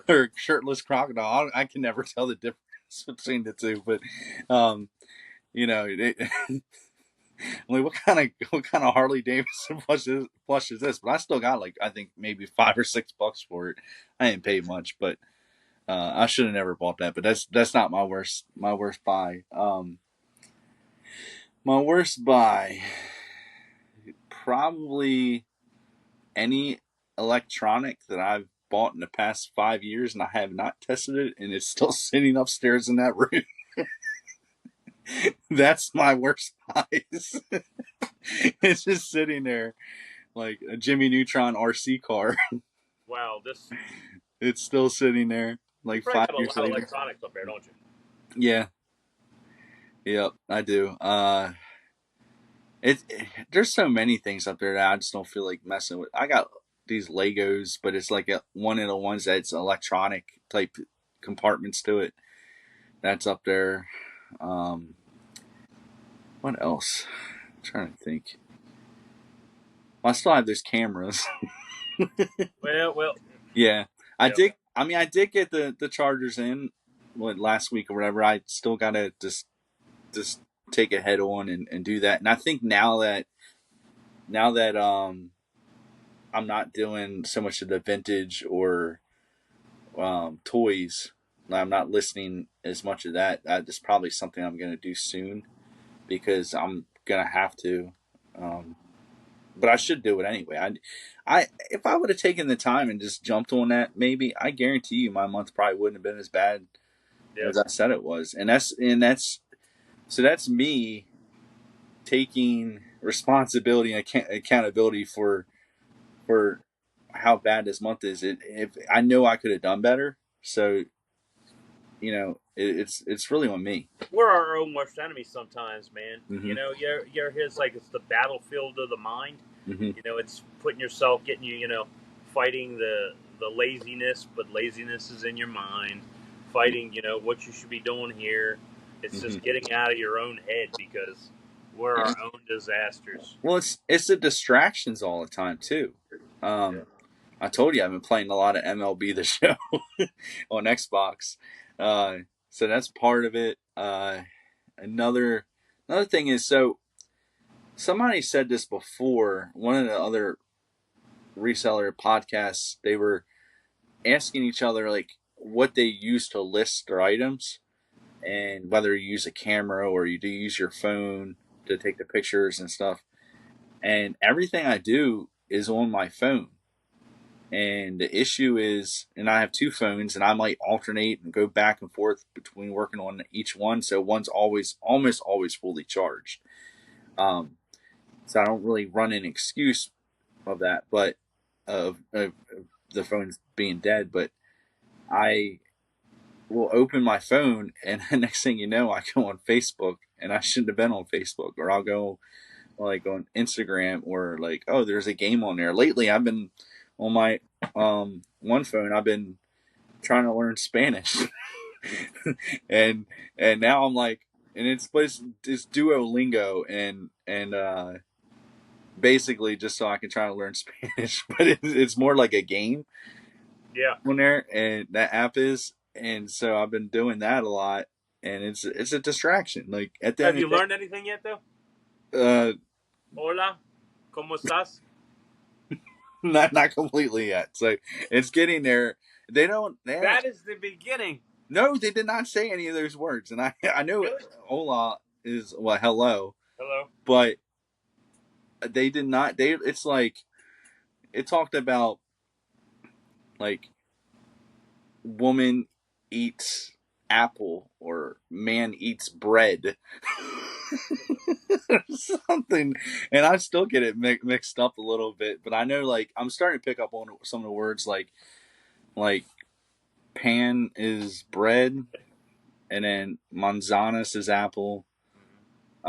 or shirtless crocodile. I can never tell the difference between the two, but um, like what kind of Harley Davidson plush is this? But I still got like I think maybe $5 or $6 for it. I didn't pay much, but I should have never bought that. But that's not my worst buy. My worst buy probably any electronic that I've bought in the past 5 years, and I have not tested it, and it's still sitting upstairs in that room. That's my worst buys. It's just sitting there like a Jimmy Neutron RC car. wow, this It's still sitting there you like probably five got a years lot of later. electronics up there, don't you? Yeah, yep, I do. There's so many things up there that I just don't feel like messing with. I got these Legos, but it's like one of the ones that's electronic type compartments to it. That's up there. Um, what else? I'm trying to think. Well, I still have those cameras. Well, Yeah, I yeah. did. I mean, I did get the chargers in last week or whatever. I still gotta just take it head on and do that. And I think now that I'm not doing so much of the vintage or toys. I'm not listening as much of that. That's probably something I'm gonna do soon because I'm gonna have to. Um, but I should do it anyway. I if I would have taken the time and just jumped on that, maybe I guarantee you my month probably wouldn't have been as bad Yeah. as I said it was. And that's me taking responsibility and accountability for how bad this month is. If I know I could have done better, so it's really on me. We're our own worst enemies sometimes, man. Hmm. You're his like it's the battlefield of the mind. Hmm. It's putting yourself, getting you, fighting the laziness, but laziness is in your mind. Fighting, what you should be doing here. It's Hmm. just getting out of your own head because we're Yeah. our own disasters. Well, it's the distractions all the time too. Yeah. Um, I told you I've been playing a lot of MLB The Show on Xbox, uh, so that's part of it. Another thing is, so somebody said this before. One of the other reseller podcasts, they were asking each other like what they use to list their items, and whether you use a camera or you do use your phone to take the pictures and stuff. And everything I do is on my phone. And the issue is, and I have two phones, and I might alternate and go back and forth between working on each one. So one's almost always fully charged. Um, so I don't really run an excuse of that, but of the phone's being dead. But I will open my phone, and the next thing you know, I go on Facebook, and I shouldn't have been on Facebook, or I'll go like on Instagram, or like, oh, there's a game on there. Lately, I've been on my one phone. I've been trying to learn Spanish, and now I'm like, and it's Duolingo, and basically just so I can try to learn Spanish, but it's more like a game Yeah. on there, and that app is, and so I've been doing that a lot, and it's a distraction. Like at the Have end you of the learned anything yet, though? day, Hola, cómo estás? not completely yet. So it's getting there. They don't. They haven't. That is the beginning. No, they did not say any of those words, and I know Really? hola is hello, Hello. but they did not. It's like it talked about like woman eats apple or man eats bread or something, and I still get it mixed up a little bit. But I know, like, I'm starting to pick up on some of the words, like pan is bread, and then manzanas is apple.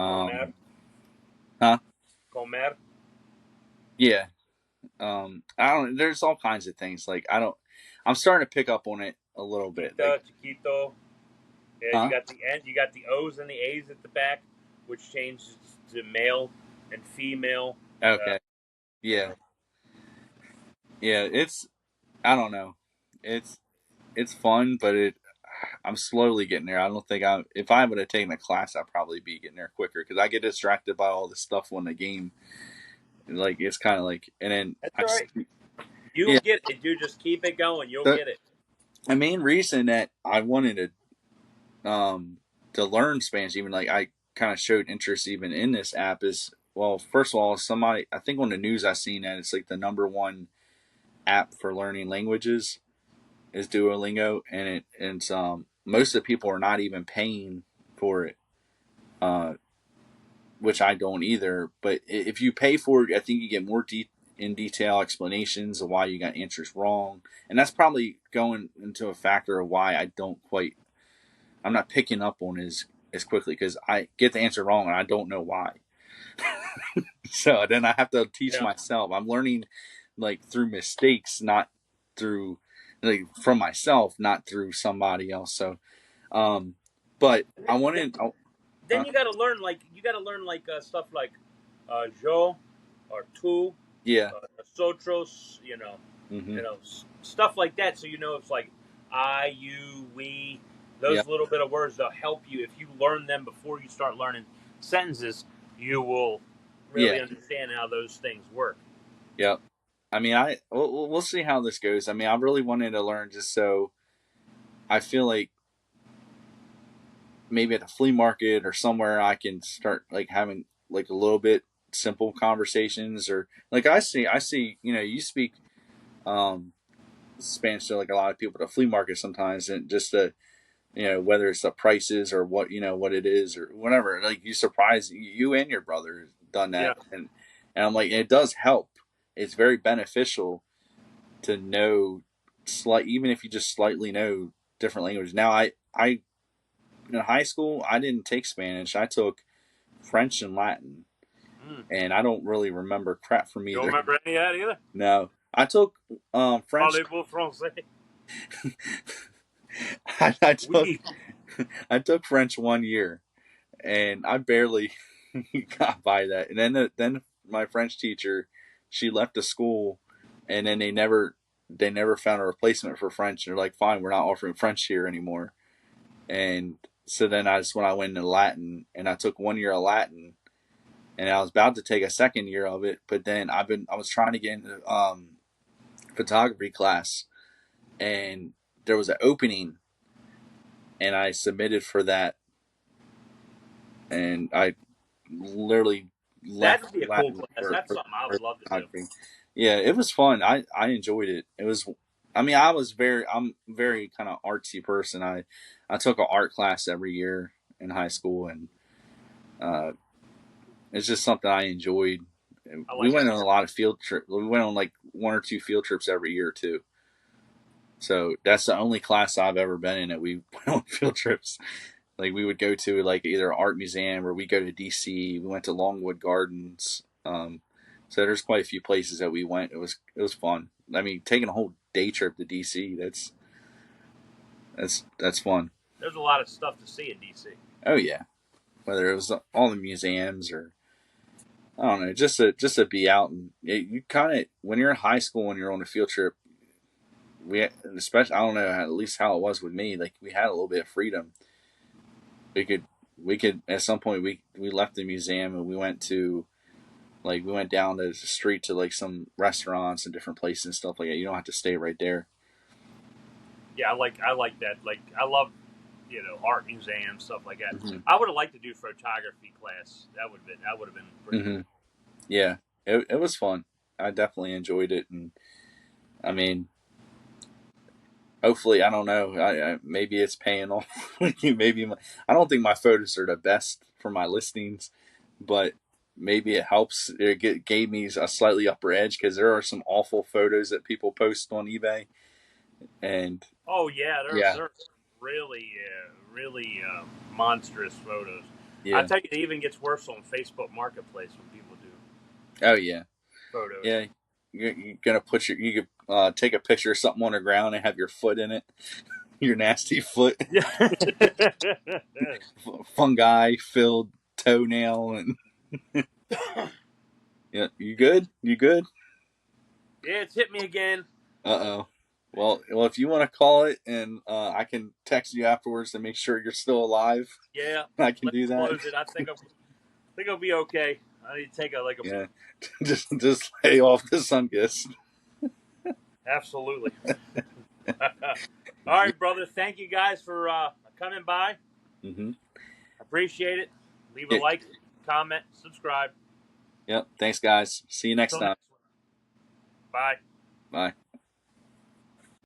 Comer, Um, huh? comer, Yeah. I don't. There's all kinds of things. Like I don't. I'm starting to pick up on it a little bit. Like, chiquita, chiquito. Yeah, you huh? got the N, you got the O's and the A's at the back, which changes to male and female. Okay. You Yeah. know, Yeah. It's. I don't know. It's. It's fun, but I'm slowly getting there. I don't think I'm. If I would have taken a class, I'd probably be getting there quicker because I get distracted by all the stuff when the game. Like it's kind of like, and then that's all right. You'll yeah. get it, dude. Just keep it going. You'll The get it. the main reason that I wanted to learn Spanish, even like I kind of showed interest even in this app, is well, first of all, somebody I think on the news I seen that it's like the number one app for learning languages is Duolingo, and it's most of the people are not even paying for it, uh, which I don't either. But if you pay for it, I think you get more in detail explanations of why you got answers wrong, and that's probably going into a factor of why I'm not picking up on as quickly because I get the answer wrong and I don't know why. So then I have to teach Yeah. myself. I'm learning like through mistakes, not through like from myself, not through somebody else. So, um, but I wanted, oh, Then you got to learn stuff like yo or tu, yeah, nosotros. hmm Stuff like that. So it's like I, you, we. yeah, Those little bit of words they'll help you if you learn them before you start learning sentences. You will yeah, really understand how those things work. yeah. I mean, we'll see how this goes. I mean, I really wanted to learn just so I feel like maybe at a flea market or somewhere I can start like having like a little bit simple conversations or like I see you speak um Spanish to like a lot of people at a flea market sometimes and just the whether it's the prices or what it is or whatever like you surprise you and your brother done Yeah. that and I'm like it does help. It's very beneficial to know even if you just slightly know different languages. Now I in high school I didn't take Spanish. I took French and Latin, Mm. and I don't really remember crap from You don't either. remember any of that either? No, I took French. Parlez-vous français? I took Oui. I took French 1 year, and I barely got by that. And then my French teacher, she left the school, and then they never found a replacement for French. They're like, fine, we're not offering French here anymore. And so then when I went into Latin, and I took 1 year of Latin, and I was about to take a second year of it, but then I was trying to get into photography class, and there was an opening, and I submitted for that, and I literally left That'd be a cool Latin class. That's something I for would love to do. photography. Yeah, it was fun. I enjoyed it. It was. I mean, I'm very kind of artsy person. I took an art class every year in high school, and uh, it's just something I enjoyed. I We like went that. on a lot of field trips. We went on like one or two field trips every year too. So that's the only class I've ever been in that we went on field trips. Like we would go to like either an art museum or we go to DC. We went to Longwood Gardens. So there's quite a few places that we went. It was fun. I mean, taking a whole day trip to DC. That's fun. There's a lot of stuff to see in DC. Oh yeah, whether it was all the museums or I don't know, just to be out and you kind of when you're in high school and you're on a field trip, especially I don't know at least how it was with me. Like we had a little bit of freedom. We could at some point we left the museum and we went to like we went down the street to like some restaurants and different places and stuff like that. You don't have to stay right there. Yeah, I like that. Like I love art museums stuff like that. Hmm I would have liked to do photography class. That would have been pretty hmm cool. Yeah, it was fun. I definitely enjoyed it, and I mean, hopefully, I don't know. Maybe it's paying off. Maybe I don't think my photos are the best for my listings, but maybe it helps. Gave me a slightly upper edge because there are some awful photos that people post on eBay, and Oh yeah, yeah, they're really really monstrous photos. I yeah, tell you, it even gets worse on Facebook Marketplace when people do oh yeah, photos. yeah. You're gonna put you could take a picture of something on the ground and have your foot in it, your nasty foot, Yeah. fungi filled toenail, and yeah, you good? You good? Yeah, it's hit me again. Uh oh. Well, if you want to call it, and I can text you afterwards to make sure you're still alive, Yeah, I can let's do that. close it. I think I'll be okay. I need to take a Yeah, just lay off the sun kiss. absolutely. All right, brother. Thank you guys for coming by. Mm-hmm. Appreciate it. Leave a Yeah, like, comment, subscribe. yep. Thanks, guys. See you next Until time. next one. Bye. Bye.